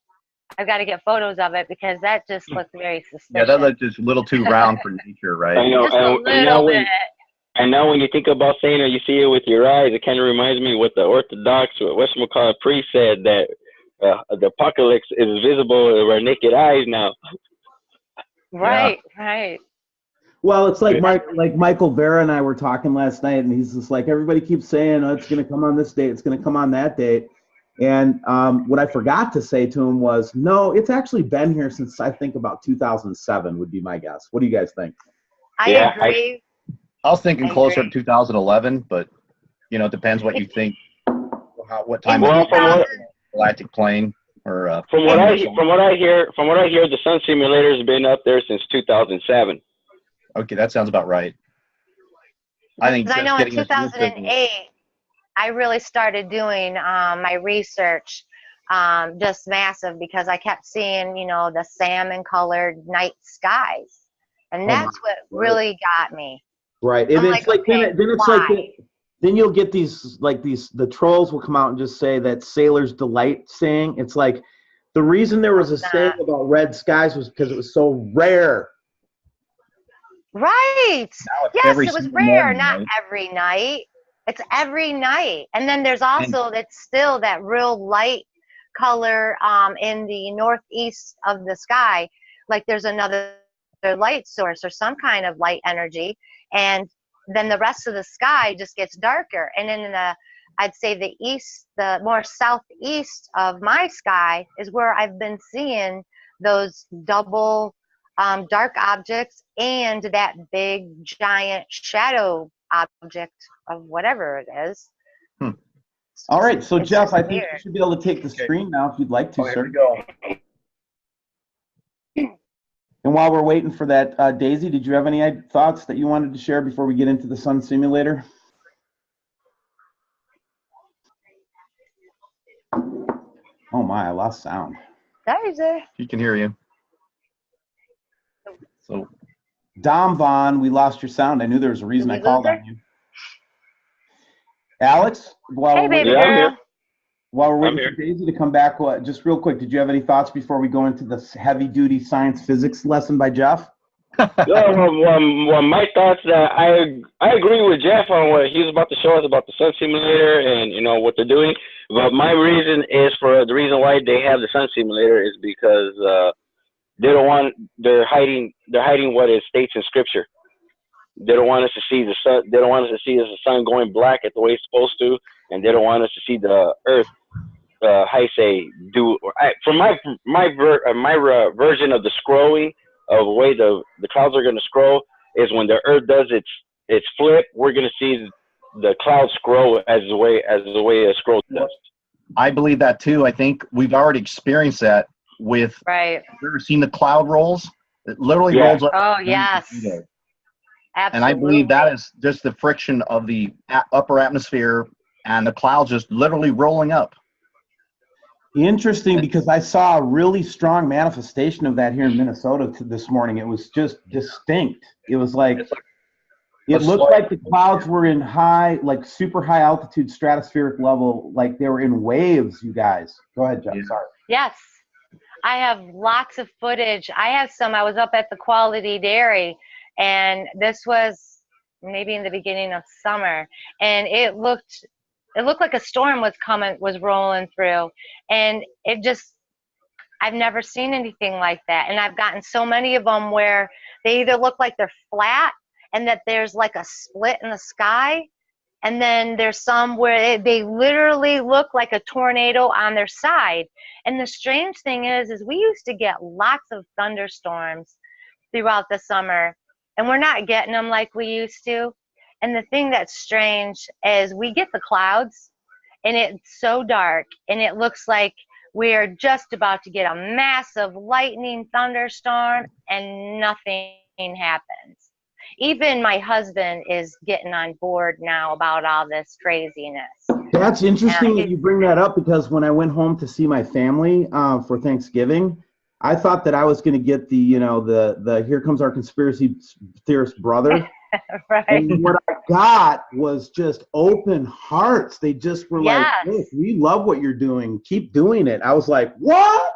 S2: I've got to get photos of it because that just looks very suspicious.
S4: Yeah, that looks just a little too round for nature, right?
S5: I know.
S2: Just a little bit.
S5: And now when you think about saying it, you see it with your eyes, it kind of reminds me what the Orthodox, whatchamacallit priest said, that the apocalypse is visible with our naked eyes now.
S2: Right, right.
S1: Well, it's like Michael Vera and I were talking last night, and he's just like, everybody keeps saying, oh, it's going to come on this date, it's going to come on that date. And what I forgot to say to him was, no, it's actually been here since I think about 2007 would be my guess. What do you guys think?
S2: I agree.
S4: I was thinking closer to 2011, but you know, it depends what you think. What time?
S5: Well,
S4: galactic plane or
S5: from what I hear, the sun simulator has been up there since 2007.
S4: Okay, that sounds about right. I think.
S2: I know in 2008, I really started doing my research, just massive, because I kept seeing, you know, the salmon-colored night skies, and that's what really got me.
S1: Right, and it's like, then it's like then you'll get the trolls will come out and just say that sailor's delight saying. It's like the reason there was a saying about red skies was because it was so rare.
S2: Right. Yes, it was rare,
S4: morning,
S2: not
S4: right?
S2: every night. It's every night. And then there's also it's still that real light color in the northeast of the sky. Like there's another light source or some kind of light energy. And then the rest of the sky just gets darker. And then I'd say the east, the more southeast of my sky is where I've been seeing those double dark objects and that big giant shadow object of whatever it is.
S1: All right, so Jeff, I think you should be able to take the screen now if you'd like to, sir.
S4: Here we go.
S1: And while we're waiting for that, Daisy, did you have any thoughts that you wanted to share before we get into the sun simulator? Oh my, I lost sound.
S2: Daisy.
S4: He can hear you. So,
S1: Dom Vaughn, we lost your sound. I knew there was a reason I called on you. Alex,
S2: Hey, baby girl.
S1: While we're waiting for Daisy to come back, just real quick, did you have any thoughts before we go into this heavy-duty science physics lesson by Jeff?
S5: Well, my thoughts that I agree with Jeff on what he was about to show us about the sun simulator and what they're doing. But my reason is for the reason why they have the sun simulator is because they're hiding what it states in scripture. They don't want us to see the sun. They don't want us to see the sun going black at the way it's supposed to, and they don't want us to see the earth. From my version of the scrolling of the way the clouds are going to scroll is when the earth does its flip, we're going to see the clouds scroll as the way a scroll does.
S4: I believe that too. I think we've already experienced that with.
S2: Right.
S4: Have you ever seen the cloud rolls? It literally rolls up.
S2: Oh yes. Absolutely.
S4: And I believe that is just the friction of the upper atmosphere and the clouds just literally rolling up.
S1: Interesting, because I saw a really strong manifestation of that here in Minnesota this morning. It was just distinct. It was like, it looked like the clouds were in super high altitude stratospheric level, like they were in waves, you guys. Go ahead, Jeff. Sorry.
S2: Yes. I have lots of footage. I was up at the Quality Dairy, and this was maybe in the beginning of summer, and it looked like a storm was rolling through, and I've never seen anything like that. And I've gotten so many of them where they either look like they're flat and that there's like a split in the sky, and then there's some where they literally look like a tornado on their side. And the strange thing is we used to get lots of thunderstorms throughout the summer, and we're not getting them like we used to. And the thing that's strange is we get the clouds, and it's so dark, and it looks like we're just about to get a massive lightning thunderstorm, and nothing happens. Even my husband is getting on board now about all this craziness.
S1: That's interesting that you bring that up, because when I went home to see my family for Thanksgiving, I thought that I was going to get the Here Comes Our Conspiracy Theorist brother.
S2: Right.
S1: And what I got was just open hearts. They just were like, "Look, we love what you're doing. Keep doing it." I was like, "What?"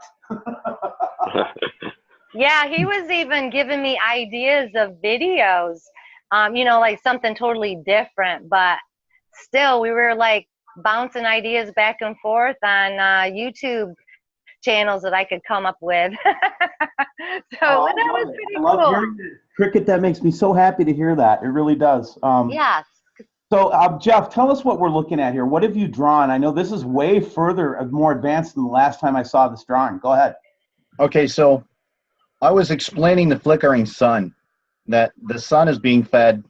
S2: Yeah, he was even giving me ideas of videos, like something totally different. But still, we were like bouncing ideas back and forth on YouTube channels that I could come up with. So that was pretty cool.
S1: Cricket, that makes me so happy to hear that. It really does.
S2: Yes.
S1: So, Jeff, tell us what we're looking at here. What have you drawn? I know this is way more advanced than the last time I saw this drawing. Go ahead.
S4: Okay, so I was explaining the flickering sun, that the sun is being fed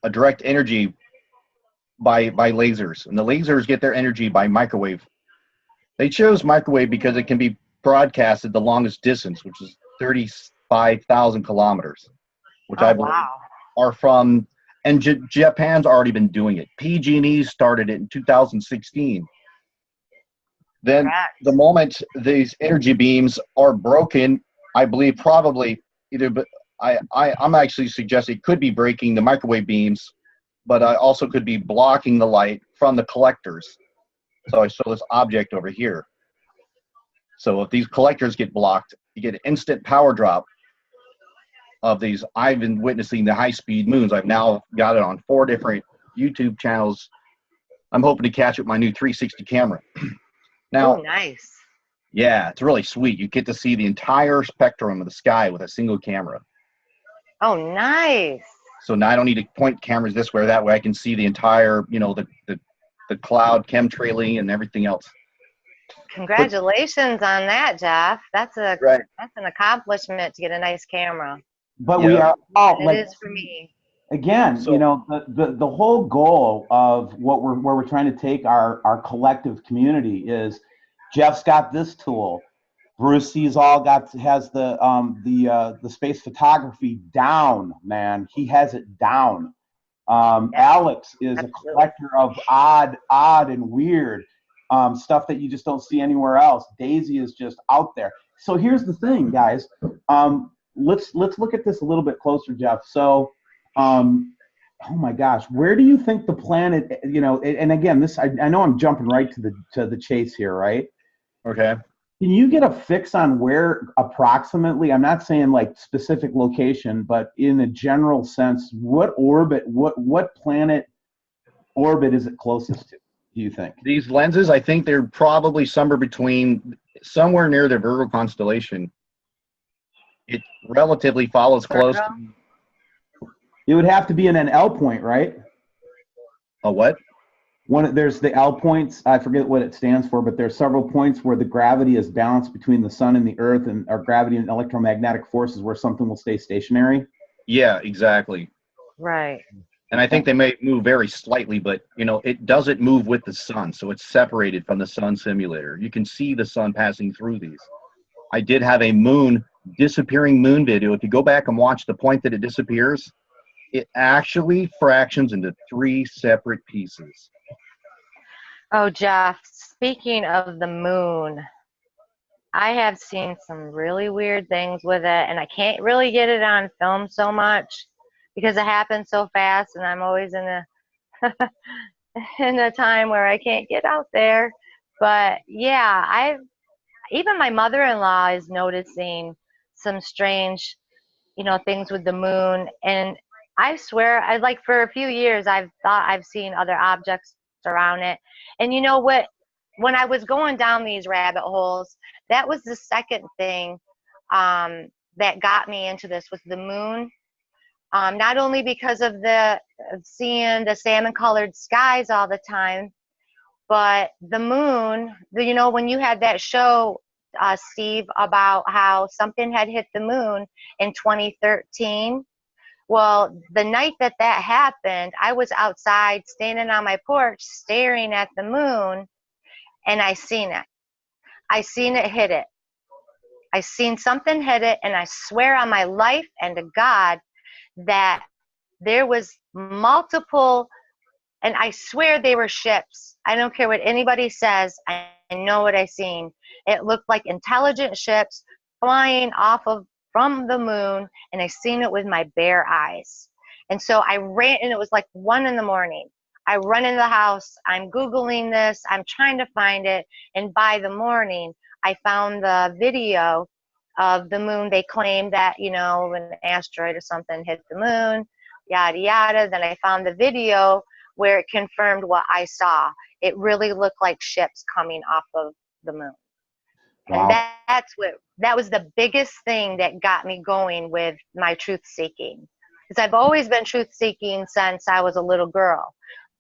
S4: a direct energy by lasers, and the lasers get their energy by microwave. They chose microwave because it can be broadcasted the longest distance, which is 35,000 kilometers, which I believe are from, and Japan's already been doing it. PG&E started it in 2016. Then the moment these energy beams are broken, I believe probably either, but I'm actually suggesting it could be breaking the microwave beams, but I also could be blocking the light from the collectors. So I show this object over here. So if these collectors get blocked, you get an instant power drop of these. I've been witnessing the high-speed moons. I've now got it on 4 different YouTube channels. I'm hoping to catch it with my new 360 camera. Now,
S2: nice.
S4: Yeah, it's really sweet. You get to see the entire spectrum of the sky with a single camera.
S2: Oh, nice.
S4: So now I don't need to point cameras this way or that way. I can see the entire, the cloud chemtrailing and everything else.
S2: Congratulations on that, Jeff. That's an accomplishment to get a nice camera.
S1: But we are all
S2: it is for me.
S1: Again, the whole goal of where we're trying to take our collective community is Jeff's got this tool. Bruce has the space photography down, man. He has it down. Alex is a collector of odd and weird stuff that you just don't see anywhere else. Daisy is just out there. So here's the thing, guys. Let's look at this a little bit closer, Jeff. So, oh my gosh, where do you think the planet? You know, and again, this I know I'm jumping right to the chase here, right?
S4: Okay.
S1: Can you get a fix on where approximately, I'm not saying like specific location, but in a general sense, what orbit, what planet orbit is it closest to, do you think?
S4: These lenses, I think they're probably somewhere near the Virgo constellation. It relatively follows close to,
S1: it would have to be in an L point, right?
S4: a what?
S1: There's the L points. I forget what it stands for, but there's several points where the gravity is balanced between the sun and the earth, and our gravity and electromagnetic forces where something will stay stationary.
S4: Yeah, exactly.
S3: Right.
S4: And I think they may move very slightly, but you know, it doesn't move with the sun, so it's separated from the sun simulator. You can see the sun passing through these. I did have a disappearing moon video. If you go back and watch the point that it disappears, it actually fractions into 3 separate pieces.
S2: Oh, Jeff, speaking of the moon, I have seen some really weird things with it, and I can't really get it on film so much because it happens so fast, and I'm always in a in a time where I can't get out there. But yeah, even my mother-in-law is noticing some strange, things with the moon, and I swear, for a few years, I've thought I've seen other objects around it. And you know what? When I was going down these rabbit holes, that was the second thing that got me into this was the moon. Not only because of seeing the salmon-colored skies all the time, but the moon. When you had that show, Steve, about how something had hit the moon in 2013. Well, the night that happened, I was outside standing on my porch staring at the moon, and I seen it. I seen it hit it. I seen something hit it, and I swear on my life and to God that there was multiple, and I swear they were ships. I don't care what anybody says. I know what I seen. It looked like intelligent ships flying from the moon, and I seen it with my bare eyes. And so I ran, and it was like 1 a.m. I run into the house, I'm Googling this, I'm trying to find it, and by the morning, I found the video of the moon. They claimed that, an asteroid or something hit the moon, yada, yada. Then I found the video where it confirmed what I saw. It really looked like ships coming off of the moon.
S1: Wow.
S2: And that was the biggest thing that got me going with my truth seeking. Because I've always been truth seeking since I was a little girl.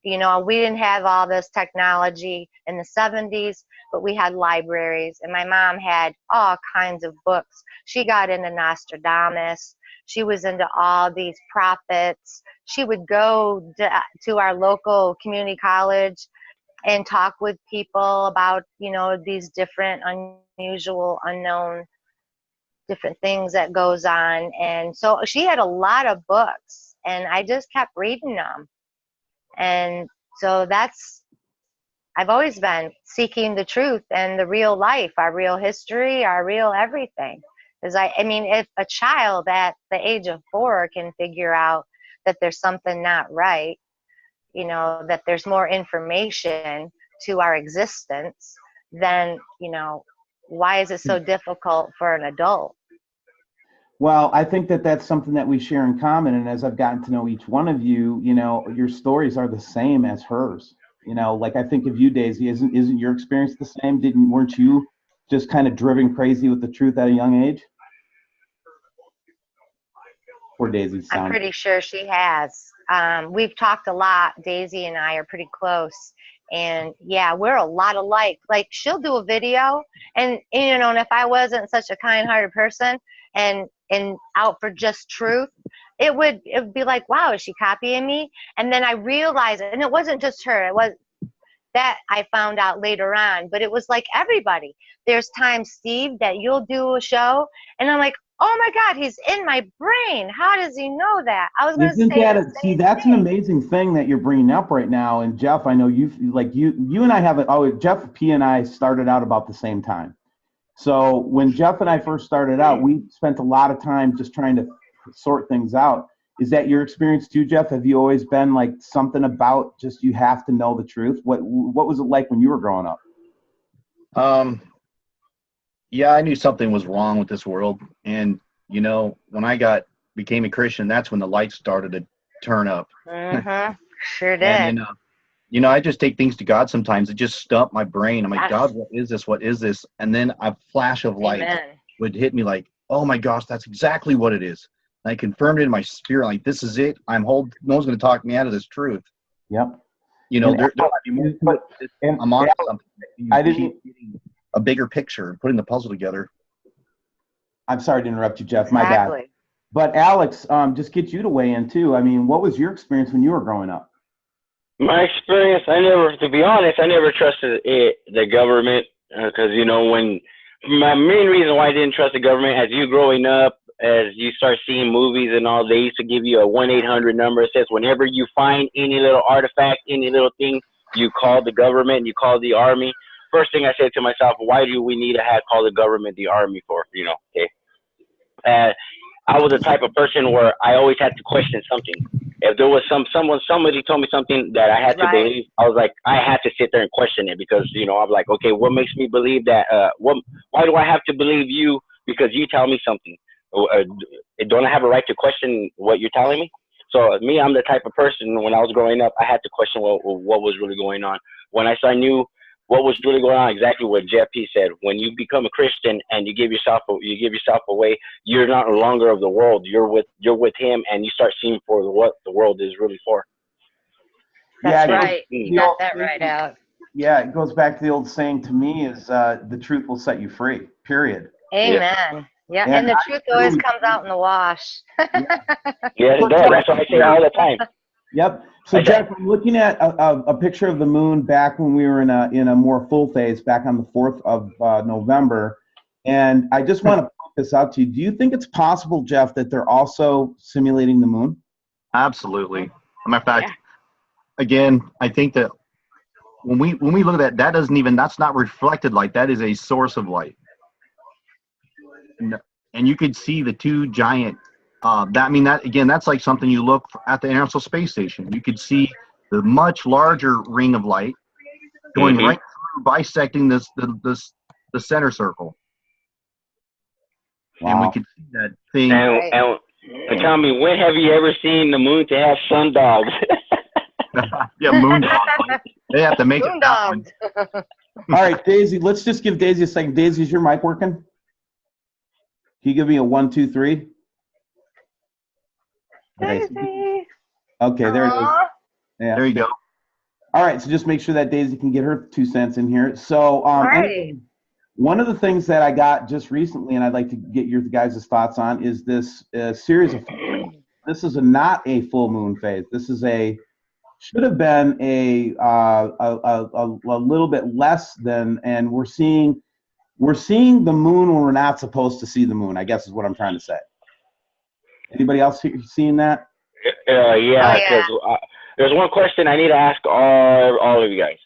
S2: We didn't have all this technology in the 70s, but we had libraries, and my mom had all kinds of books. She got into Nostradamus. She was into all these prophets. She would go to our local community college and talk with people about, these different unusual, unknown, different things that goes on. And so she had a lot of books, and I just kept reading them. And so I've always been seeking the truth and the real life, our real history, our real everything. Because if a child at the age of 4 can figure out that there's something not right, that there's more information to our existence, then, why is it so difficult for an adult?
S1: Well, I think that that's something that we share in common. And as I've gotten to know each one of you, your stories are the same as hers. Like I think of you, Daisy, isn't your experience the same? Weren't you just kind of driven crazy with the truth at a young age? Poor Daisy.
S2: I'm pretty sure she has. We've talked a lot. Daisy and I are pretty close. And yeah, we're a lot alike. Like she'll do a video, and and if I wasn't such a kind-hearted person and out for just truth, it would be like, wow, is she copying me? And then I realized, and it wasn't just her. That I found out later on, but it was like everybody. There's times, Steve, that you'll do a show, and I'm like, oh my God, he's in my brain. How does he know that? I was going to say the same
S1: that's
S2: thing.
S1: an amazing thing that you're bringing up right now. And Jeff, I know you and I have Jeff P and I started out about the same time. So when Jeff and I first started out, we spent a lot of time just trying to sort things out. Is that your experience too, Jeff? Have you always been like something about just you have to know the truth? What was it like when you were growing up?
S4: Yeah, I knew something was wrong with this world. And, you know, when I became a Christian, that's when the lights started to turn up.
S2: Sure did.
S4: And, you know, I just take things to God sometimes. It just stumped my brain. I'm like,
S2: Yes.
S4: God, what is this? What is this? And then a flash of light would hit me like, oh my gosh, that's exactly what it is. And I confirmed it in my spirit, like, this is it. No one's going to talk me out of this truth.
S1: Yep.
S4: You know, there might be more to it. I'm on something.
S1: I didn't.
S4: A bigger picture, putting the puzzle together.
S1: I'm sorry to interrupt you, Jeff. My bad. But Alex, just get you to weigh in too. I mean, what was your experience when you were growing up?
S5: My experience, to be honest, I never trusted the government because, you know, my main reason why I didn't trust the government, as you growing up, as you start seeing movies and all, they used to give you a 1-800 number. It says whenever you find any little artifact, any little thing, you call the government, you call the army. First thing I said to myself, why do we need to call the government the army for, you know, okay? I was the type of person where I always had to question something. If there was somebody told me something that I had to believe, I was like, I had to sit there and question it because, you know, I'm like, okay, what makes me believe that, why do I have to believe you because you tell me something? Don't I have a right to question what you're telling me? So me, I'm the type of person, when I was growing up, I had to question what was really going on. When I knew what was really going on, exactly what Jeff P said. When you become a Christian and you give yourself away, you're not no longer of the world. You're with Him, and you start seeing for what the world is really for.
S2: That's right. You got that right, Alex.
S1: Yeah, it goes back to the old saying to me is the truth will set you free. Period.
S2: Amen. Yeah, and the truth always comes out in the wash.
S5: Yeah, it does. That's what I say all the time.
S1: Yep. So Jeff, I'm looking at a picture of the moon back when we were in a more full phase, back on the 4th of November, and I just want to point this out to you. Do you think it's possible, Jeff, that they're also simulating the moon?
S4: Absolutely. As a matter of fact, again, I think that when we look at that, that's not reflected light. That is a source of light, and you could see the two giant. That's like something you look at the International Space Station. You could see the much larger ring of light going right through, bisecting the center circle. Wow. And we could see that thing.
S5: And tell me, when have you ever seen the moon to have sun dogs?
S1: Yeah, moon dogs. They have to make it that one. All right, Daisy, let's just give Daisy a second. Daisy, is your mic working? Can you give me a 1, 2, 3?
S2: Daisy.
S1: Okay, there it is.
S4: Yeah. There you go.
S1: All right, so just make sure that Daisy can get her 2 cents in here. So one of the things that I got just recently, and I'd like to get your guys' thoughts on, is this series of. This is not a full moon phase. This is should have been a little bit less than, and we're seeing the moon when we're not supposed to see the moon, I guess is what I'm trying to say. Anybody else seeing that?
S5: Because there's one question I need to ask all of you guys.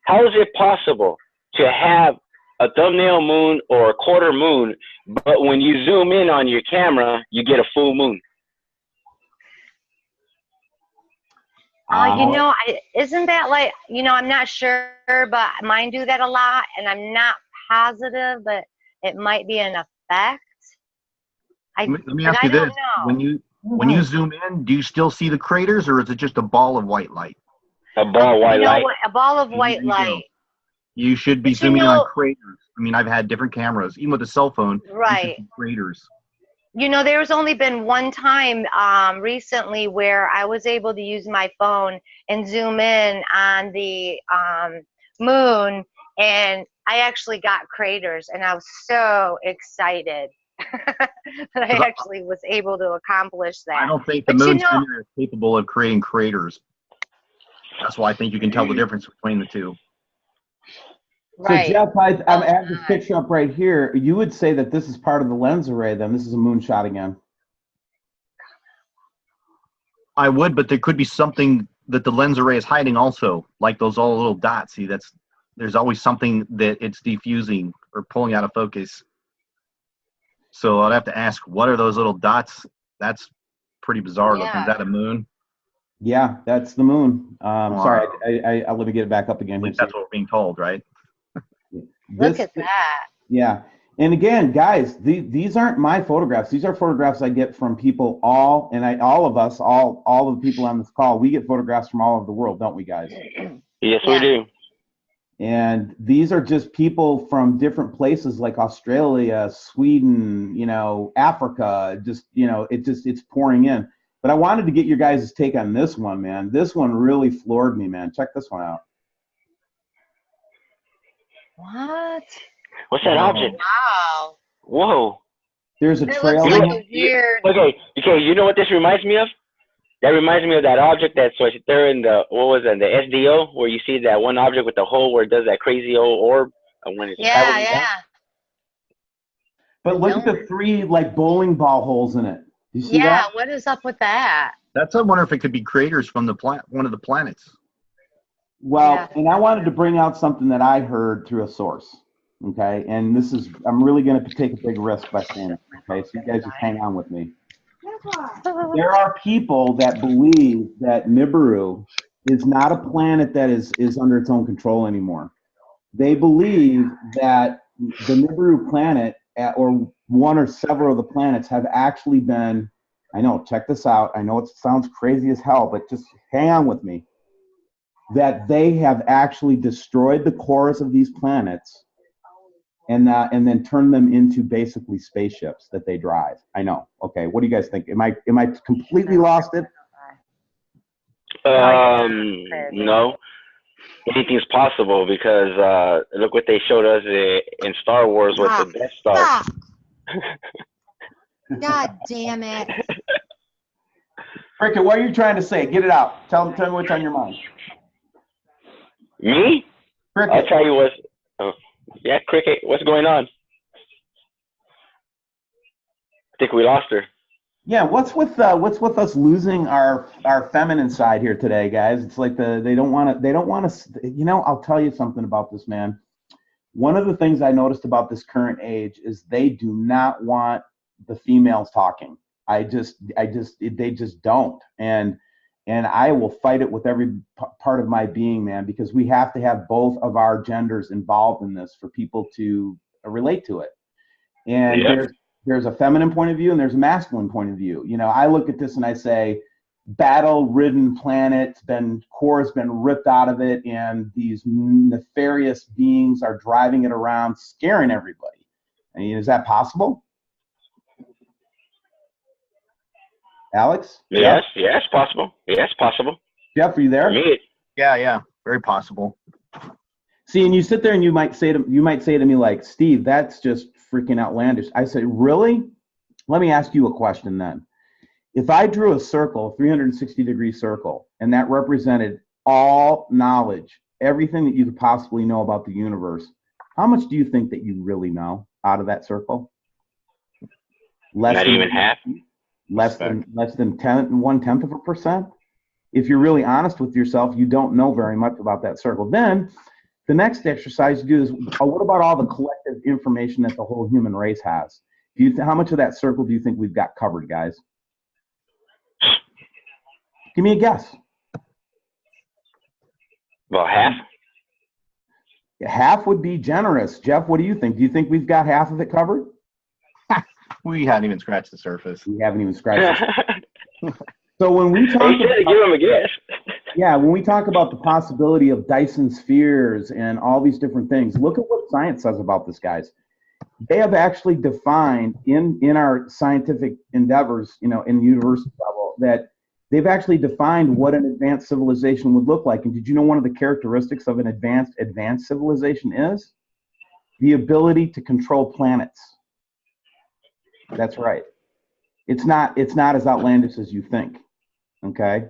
S5: How is it possible to have a thumbnail moon or a quarter moon, but when you zoom in on your camera, you get a full moon?
S2: Isn't that like, I'm not sure, but mine do that a lot, and I'm not positive, but it might be an effect.
S4: Let me ask you this: when you zoom in, do you still see the craters, or is it just a ball of white light?
S5: A ball of white light.
S2: A ball of white light.
S4: You should be zooming on craters. I mean, I've had different cameras, even with a cell phone.
S2: Right.
S4: Craters.
S2: There's only been one time recently where I was able to use my phone and zoom in on the moon, and I actually got craters, and I was so excited that I actually was able to accomplish that.
S4: I don't think the moon is capable of creating craters. That's why I think you can tell the difference between the two.
S1: So
S2: Right.
S1: Jeff, I have this picture up right here. You would say that this is part of the lens array, then this is a moonshot again.
S4: I would, but there could be something that the lens array is hiding also, like those all little dots. See, there's always something that it's diffusing or pulling out of focus. So I'd have to ask, what are those little dots? That's pretty bizarre looking. Is that a moon?
S1: Yeah, that's the moon. Sorry, I let me get it back up again.
S4: At least that's what we're being told, right?
S2: Look at that.
S1: Yeah. And again, guys, these aren't my photographs. These are photographs I get from people all of us, all of the people on this call, we get photographs from all over the world, don't we, guys?
S5: Yes, we do.
S1: And these are just people from different places like Australia, Sweden, Africa, just, it's pouring in. But I wanted to get your guys' take on this one, man. This one really floored me, man. Check this one out.
S2: What?
S5: What's that object?
S2: Wow.
S5: Whoa.
S1: There's a
S2: It
S1: trail.
S2: looks like a weird.
S5: Okay, you know what this reminds me of? That reminds me of that object that's there in the the SDO, where you see that one object with the hole where it does that crazy old orb when it's traveling down.
S1: But look at the 3 like bowling ball holes in it. You see that?
S2: Yeah, what is up with that?
S4: I wonder if it could be craters from one of the planets.
S1: Well, and I wanted to bring out something that I heard through a source. Okay, and I'm really going to take a big risk by saying it. Okay, so you guys just hang on with me. There are people that believe that Nibiru is not a planet that is under its own control anymore. They believe that the Nibiru planet, or one or several of the planets, have actually been, I know, check this out. I know it sounds crazy as hell, but just hang on with me. That they have actually destroyed the cores of these planets and then turn them into basically spaceships that they drive. I know. Okay, what do you guys think? Am I completely lost it?
S5: No. Anything's possible because look what they showed us in Star Wars with the Death Star.
S2: God damn it.
S1: Cricket, what are you trying to say? Get it out. Tell me what's on your mind.
S5: Me?
S1: Cricket.
S5: I'll tell you what's. Yeah, Cricket, what's going on? I think we lost her.
S1: Yeah, what's with us losing our feminine side here today, guys? It's like they don't want to. I'll tell you something about this, man. One of the things I noticed about this current age is they do not want the females talking. They just don't, and I will fight it with every part of my being, man, because we have to have both of our genders involved in this for people to relate to it. And there's a feminine point of view and there's a masculine point of view. I look at this and I say, battle-ridden planet, core's been ripped out of it, and these nefarious beings are driving it around, scaring everybody. I mean, is that possible? Alex?
S5: Yes, possible. Yes, possible.
S1: Jeff, are you there?
S4: Yeah, very possible.
S1: See, and you sit there and you might say to me like, Steve, that's just freaking outlandish. I say, really? Let me ask you a question then. If I drew a circle, 360-degree circle, and that represented all knowledge, everything that you could possibly know about the universe, how much do you think that you really know out of that circle?
S5: Not even half.
S1: Less than 1/10%. If you're really honest with yourself, you don't know very much about that circle. Then the next exercise you do is, what about all the collective information that the whole human race has? How much of that circle do you think we've got covered, guys? Give me a guess.
S5: Well, half.
S1: Half would be generous. Jeff, what do you think? Do you think we've got half of it covered?
S4: We haven't even scratched the surface.
S1: We haven't even scratched the surface. So when we talk
S5: give him a guess.
S1: Yeah, when we talk about the possibility of Dyson spheres and all these different things, look at what science says about this, guys. They have actually defined in our scientific endeavors, in university level, that they've actually defined what an advanced civilization would look like. And did you know one of the characteristics of an advanced civilization is? The ability to control planets. That's right. It's not as outlandish as you think. Okay.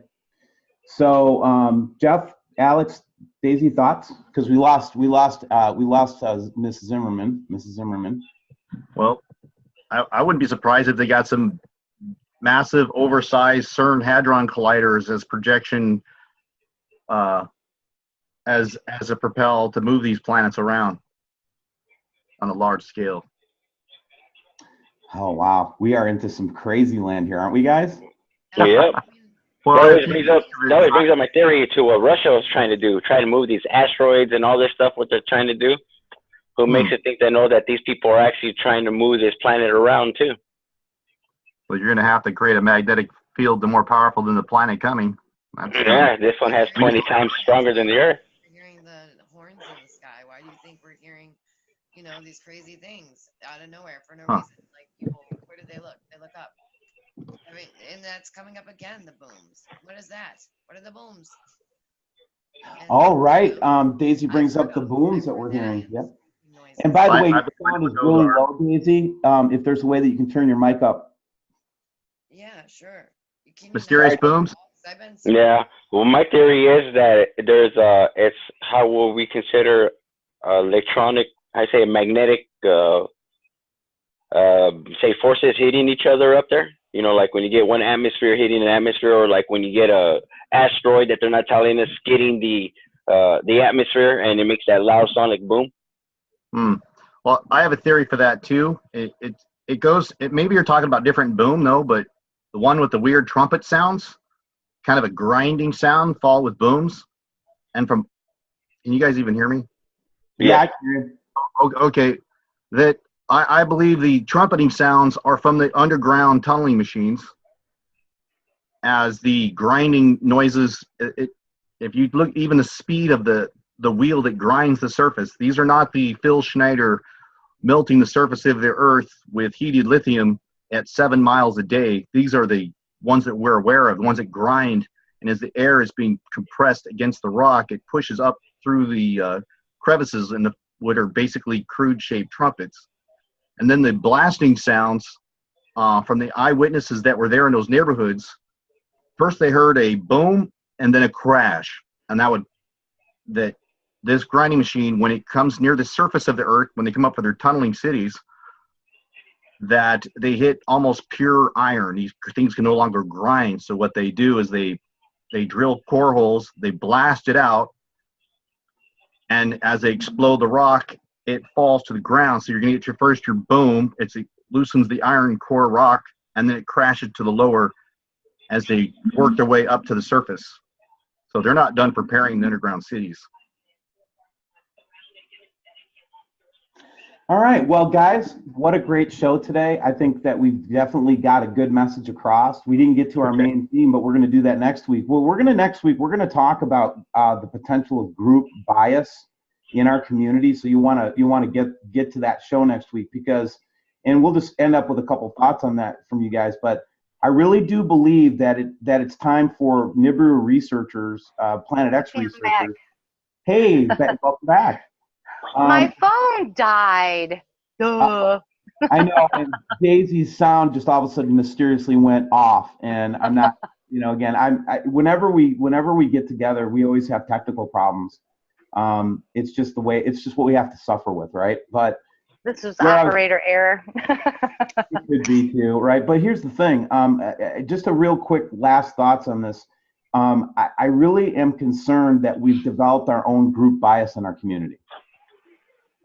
S1: So, Jeff, Alex, Daisy, thoughts? Because we lost Mrs. Zimmerman.
S4: Well, I wouldn't be surprised if they got some massive, oversized CERN Hadron Colliders as projection, as a propel to move these planets around on a large scale.
S1: Oh wow, we are into some crazy land here, aren't we, guys?
S5: Yeah.
S4: Well,
S5: that always brings up my theory to what Russia was trying to do, try to move these asteroids and all this stuff, what they're trying to do. Who makes it think they know that these people are actually trying to move this planet around too?
S4: Well, you're going to have to create a magnetic field the more powerful than the planet coming.
S5: Yeah, this one has 20 times stronger than the Earth.
S3: We're hearing the horns in the sky. Why do you think we're hearing, these crazy things out of nowhere for no reason? Like people, where do they look? They look up. I mean, and that's coming up again, the booms. What is that? What are the booms?
S1: All right. Daisy brings up the booms that we're hearing. Yep. And by the way, your sound is really low, Daisy. If there's a way that you can turn your mic up.
S3: Yeah, sure.
S4: Mysterious booms?
S5: Yeah. Well, my theory is that it's how will we consider electronic, magnetic, say forces hitting each other up there. Like when you get one atmosphere hitting an atmosphere, or like when you get a asteroid that they're not telling us getting the atmosphere, and it makes that loud sonic boom.
S4: Well, I have a theory for that too. It goes. Maybe you're talking about different boom though, but the one with the weird trumpet sounds, kind of a grinding sound, fall with booms, and from. Can you guys even hear me?
S1: Yeah, I can.
S4: Okay, that. I believe the trumpeting sounds are from the underground tunneling machines, as the grinding noises. If you look, even the speed of the wheel that grinds the surface, these are not the Phil Schneider melting the surface of the Earth with heated lithium at 7 miles a day. These are the ones that we're aware of, the ones that grind, and as the air is being compressed against the rock, it pushes up through the crevices in what are basically crude-shaped trumpets. And then the blasting sounds from the eyewitnesses that were there in those neighborhoods, first they heard a boom and then a crash. And this grinding machine, when it comes near the surface of the Earth, when they come up for their tunneling cities, that they hit almost pure iron. These things can no longer grind. So what they do is they drill core holes, they blast it out, and as they explode the rock, it falls to the ground. So you're going to get your boom. It loosens the iron core rock, and then it crashes to the lower as they work their way up to the surface. So they're not done preparing the underground cities.
S1: All right. Well, guys, what a great show today. I think that we've definitely got a good message across. We didn't get to our main theme, but we're going to do that next week. Well, we're going to talk about the potential of group bias in our community. So you want to get to that show next week, and we'll just end up with a couple thoughts on that from you guys. But I really do believe that it's time for Nibiru researchers, Planet X researchers. Hey, welcome back.
S2: My phone died. Duh.
S1: I know, and Daisy's sound just all of a sudden mysteriously went off, and I'm not. Again, whenever we get together, we always have technical problems. It's just what we have to suffer with, right? But
S2: this was operator error.
S1: It could be too, right? But here's the thing. Just a real quick last thoughts on this. I really am concerned that we've developed our own group bias in our community.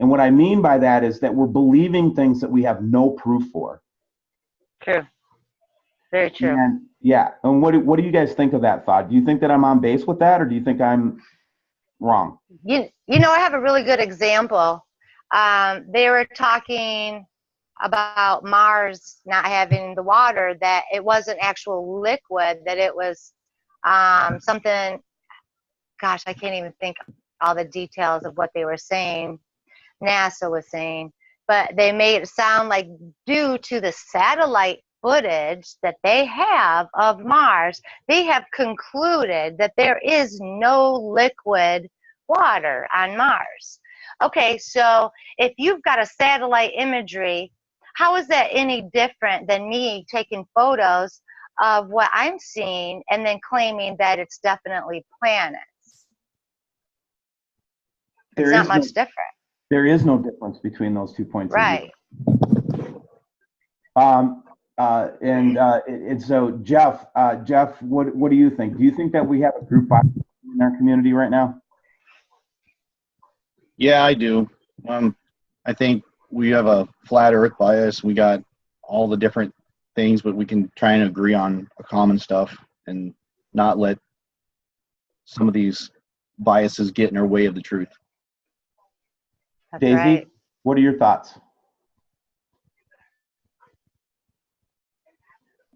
S1: And what I mean by that is that we're believing things that we have no proof for.
S2: True. Very true.
S1: And yeah. And what do you guys think of that thought? Do you think that I'm on base with that, or do you think I'm wrong?
S2: I have a really good example. They were talking about Mars not having the water, that it wasn't actual liquid, that it was something, gosh, I can't even think all the details of what they were saying. NASA was saying, but they made it sound like due to the satellite footage that they have of Mars, they have concluded that there is no liquid water on Mars. Okay, so if you've got a satellite imagery, how is that any different than me taking photos of what I'm seeing and then claiming that it's definitely planets? It's not much different.
S1: There is no difference between those 2 points of
S2: Right.
S1: view. And so Jeff, what do you think? Do you think that we have a group bias in our community right now?
S4: Yeah, I do. I think we have a flat earth bias. We got all the different things, but we can try and agree on a common stuff and not let some of these biases get in our way of the truth.
S2: That's
S1: Daisy,
S2: right.
S1: what are your thoughts?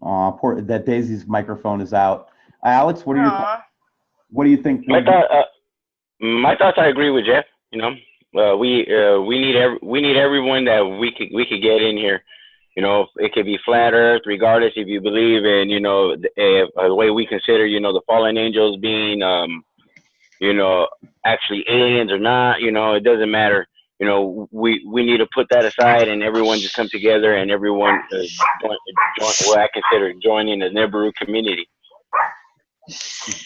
S1: Poor that Daisy's microphone is out. Alex, what are your thoughts? What do you think?
S5: My thoughts. I agree with Jeff. You know, we need everyone that we could get in here. You know, it could be flat Earth, regardless if you believe in, you know, the way we consider, you know, the fallen angels being, you know, actually aliens or not. You know, it doesn't matter. You know, we need to put that aside and everyone just come together and everyone join what I consider joining the Nibiru community.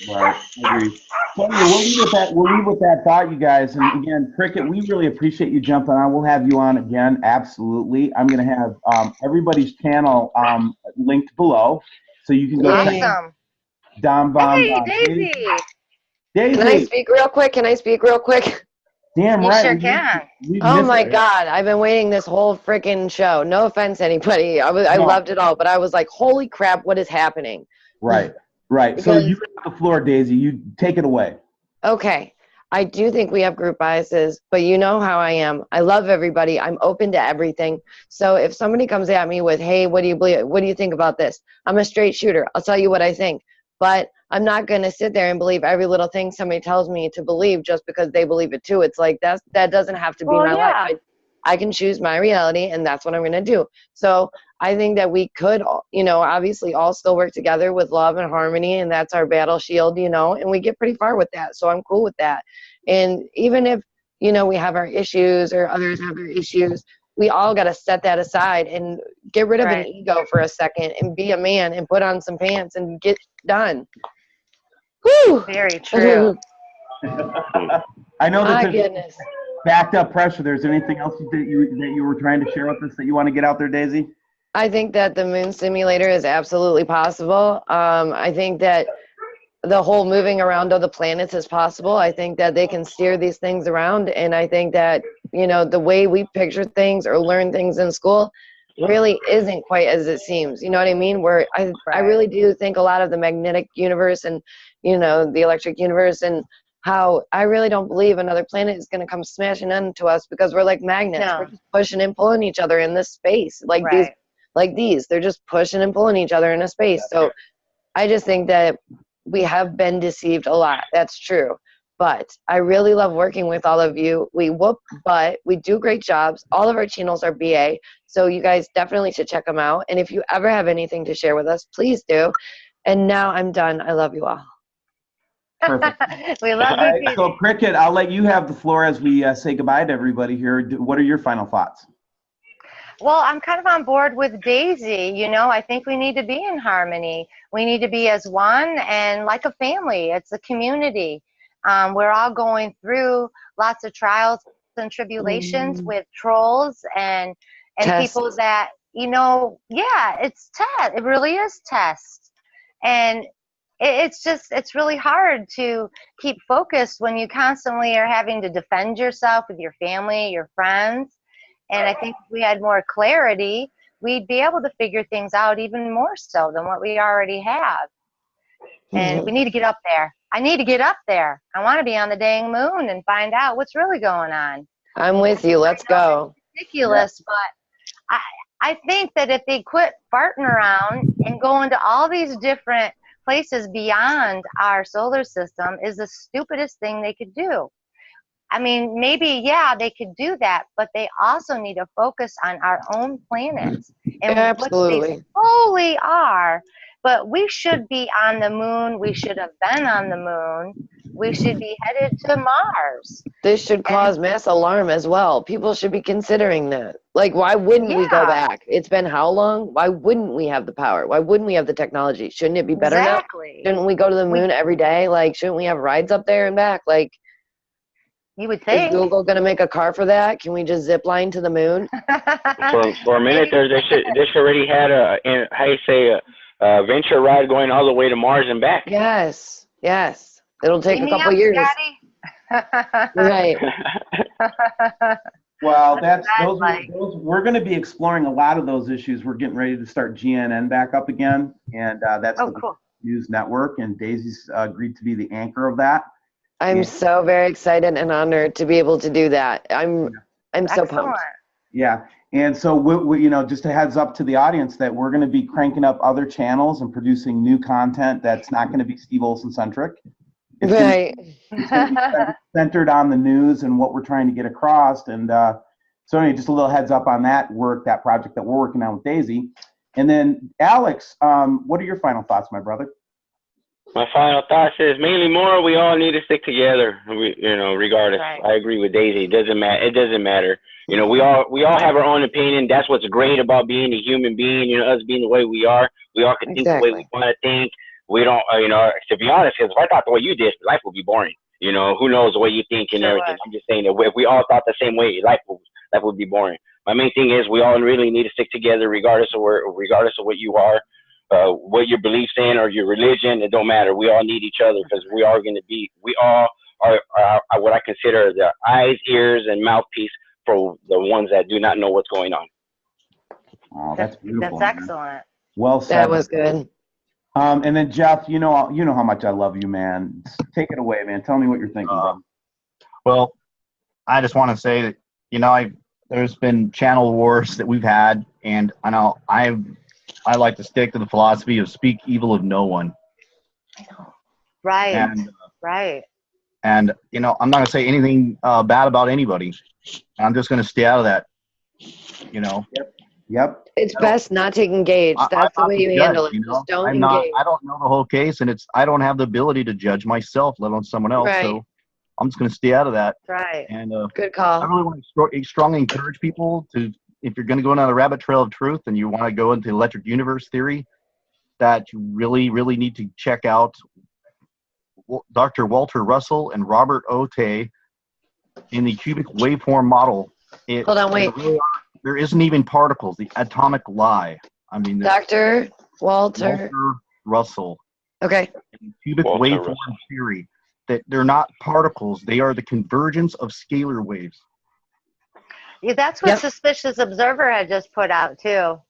S1: Right, I agree. Well, we'll leave with that thought, you guys. And again, Cricket, we really appreciate you jumping on. We'll have you on again, absolutely. I'm going to have everybody's channel linked below, so you can go check
S2: Awesome.
S1: Dom Bomb.
S2: Hey, Daisy.
S1: Daisy.
S3: Can I speak real quick?
S1: Damn
S2: You
S1: right.
S2: sure can.
S3: Oh my God, I've been waiting this whole freaking show. No offense to anybody. I loved it all, but I was like, holy crap, what is happening?
S1: Right. So you have the floor, Daisy. You take it away.
S3: Okay. I do think we have group biases, but you know how I am. I love everybody. I'm open to everything. So if somebody comes at me with, hey, what do you believe? What do you think about this? I'm a straight shooter. I'll tell you what I think. But I'm not going to sit there and believe every little thing somebody tells me to believe just because they believe it too. It's like that doesn't have to be my life. I can choose my reality, and that's what I'm going to do. So I think that we could, you know, obviously all still work together with love and harmony, and that's our battle shield, you know, and we get pretty far with that. So I'm cool with that. And even if, you know, we have our issues or others have their issues, we all got to set that aside and get rid of an ego for a second and be a man and put on some pants and get done. Whew.
S2: Very true.
S1: I know that
S3: My goodness.
S1: Backed up pressure. There's anything else that you were trying to share with us that you want to get out there, Daisy?
S3: I think that the moon simulator is absolutely possible. I think that the whole moving around of the planets is possible. I think that they can steer these things around, and I think that, you know, the way we picture things or learn things in school really isn't quite as it seems. You know what I mean? Where I really do think a lot of the magnetic universe and, you know, the electric universe, and how I really don't believe another planet is going to come smashing into us because we're like magnets.
S2: No.
S3: We're just pushing and pulling each other in this space. Like these, they're just pushing and pulling each other in a space. So I just think that we have been deceived a lot. That's true. But I really love working with all of you. We whoop butt. We do great jobs. All of our channels are BA. So you guys definitely should check them out. And if you ever have anything to share with us, please do. And now I'm done. I love you all.
S1: Perfect.
S2: We love
S1: All
S2: you.
S1: right, so Cricket, I'll let you have the floor as we say goodbye to everybody here. What are your final thoughts?
S2: Well, I'm kind of on board with Daisy. You know, I think we need to be in harmony. We need to be as one and like a family. It's a community. We're all going through lots of trials and tribulations with trolls and people that, you know, it's test. It really is test. And it's really hard to keep focused when you constantly are having to defend yourself with your family, your friends. And I think if we had more clarity, we'd be able to figure things out even more so than what we already have. And we need to get up there. I need to get up there. I want to be on the dang moon and find out what's really going on.
S3: I'm with you. Let's go.
S2: It's ridiculous, but I think that if they quit farting around and go into all these different places beyond our solar system is the stupidest thing they could do. I mean, maybe, they could do that, but they also need to focus on our own planets and what they slowly are. But we should be on the moon. We should have been on the moon. We should be headed to Mars.
S3: This should cause mass alarm as well. People should be considering that. Like, why wouldn't we go back? It's been how long? Why wouldn't we have the power? Why wouldn't we have the technology? Shouldn't it be better now? Shouldn't we go to the moon every day? Like, shouldn't we have rides up there and back? Like,
S2: You would
S3: Is
S2: think.
S3: Google going to make a car for that? Can we just zip line to the moon?
S5: For a minute there, they should already had a venture ride going all the way to Mars and back.
S3: Yes. Yes. It'll take
S2: Beam
S3: a
S2: me
S3: couple
S2: up,
S3: years.
S2: Scotty.
S3: Right.
S1: Well,
S2: Like-
S1: we're going to be exploring a lot of those issues. We're getting ready to start GNN back up again, and that's the
S2: cool.
S1: news network, and Daisy's agreed to be the anchor of that.
S3: I'm so very excited and honored to be able to do that. I'm so pumped.
S1: Yeah, and so we just a heads up to the audience that we're going to be cranking up other channels and producing new content that's not going to be Steve Olson centric. It's
S3: Right.
S1: it's going to be centered on the news and what we're trying to get across. And so anyway, just a little heads up on that project that we're working on with Daisy. And then Alex, what are your final thoughts, my brother?
S5: My final thoughts is mainly more. We all need to stick together. Regardless.
S2: Right.
S5: I agree with Daisy. It doesn't matter. It doesn't matter. We all have our own opinion. That's what's great about being a human being. Us being the way we are. We all can think the way we want to think. We don't. To be honest, because if I thought the way you did, life would be boring. Who knows the way you think and everything. I'm just saying that if we all thought the same way, life would be boring. My main thing is we all really need to stick together, regardless of what you are. What your beliefs in or your religion, it don't matter. We all need each other because we all are what I consider the eyes, ears, and mouthpiece for the ones that do not know what's going on.
S1: Oh, that's beautiful.
S2: That's excellent.
S1: Well said.
S3: That was good.
S1: And then Jeff, you know how much I love you, man. Take it away, man. Tell me what you're thinking, bro.
S4: Well, I just want to say that there's been channel wars that we've had, and I know I like to stick to the philosophy of speak evil of no one.
S2: Right.
S4: Right. And I'm not going to say anything bad about anybody. I'm just going to stay out of that.
S1: Yep.
S3: It's best not to engage. That's the way you handle it. Just don't engage.
S4: I don't know the whole case, and I don't have the ability to judge myself, let alone someone else.
S3: Right.
S4: So I'm just going to stay out of that.
S2: Right.
S4: And
S3: good call.
S4: I really want to strongly encourage people to, if you're going to go down the rabbit trail of truth and you want to go into electric universe theory, that you really, really need to check out Dr. Walter Russell and Robert Otte in the cubic waveform model.
S3: Hold on, wait.
S4: There isn't even particles, the atomic lie. I mean,
S3: Dr. Walter
S4: Russell.
S3: Okay.
S4: Cubic waveform theory, that they're not particles, they are the convergence of scalar waves.
S2: Yeah, that's what Suspicious Observer had just put out too.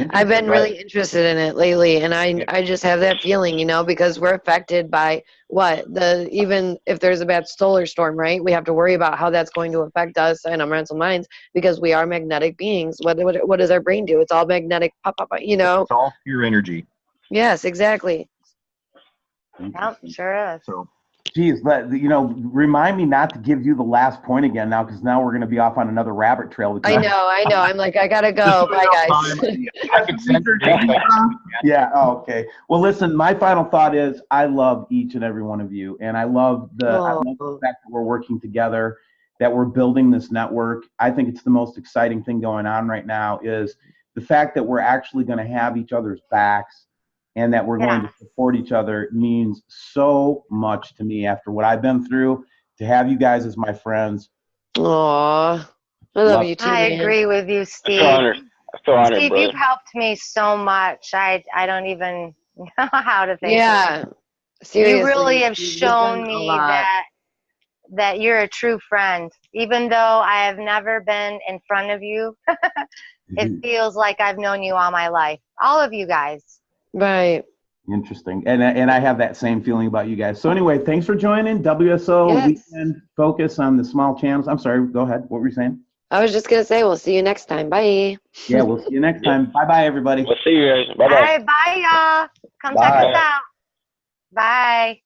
S3: I've been really interested in it lately, and I just have that feeling, because we're affected by even if there's a bad solar storm, right? We have to worry about how that's going to affect us and our mental minds because we are magnetic beings. What does our brain do? It's all magnetic, pop.
S4: It's all pure energy.
S3: Yes, exactly.
S2: Yep, sure is.
S4: So.
S1: Geez, but remind me not to give you the last point again now, because now we're going to be off on another rabbit trail.
S3: I know. I'm like, I gotta go. Bye, guys.
S1: Yeah. Oh, okay. Well, listen. My final thought is, I love each and every one of you, and I love the fact that we're working together, that we're building this network. I think it's the most exciting thing going on right now is the fact that we're actually going to have each other's backs. And that we're going to support each other means so much to me after what I've been through. To have you guys as my friends.
S3: Aw, I love you too.
S2: I agree with you, Steve.
S5: I feel honored,
S2: Steve,
S5: brother.
S2: you've helped me so much. I don't even know how to thank you.
S3: Yeah, seriously.
S2: You really have shown me that you're a true friend. Even though I have never been in front of you, it feels like I've known you all my life. All of you guys.
S3: Right.
S1: Interesting. And I have that same feeling about you guys. So anyway, thanks for joining WSO Weekend Focus on the small channels. I'm sorry, go ahead. What were you saying?
S3: I was just going to say, we'll see you next time. Bye.
S1: Yeah, we'll see you next time. Bye-bye, everybody.
S5: We'll see you guys. Bye-bye.
S2: All right, bye, y'all. Come check us out. Bye.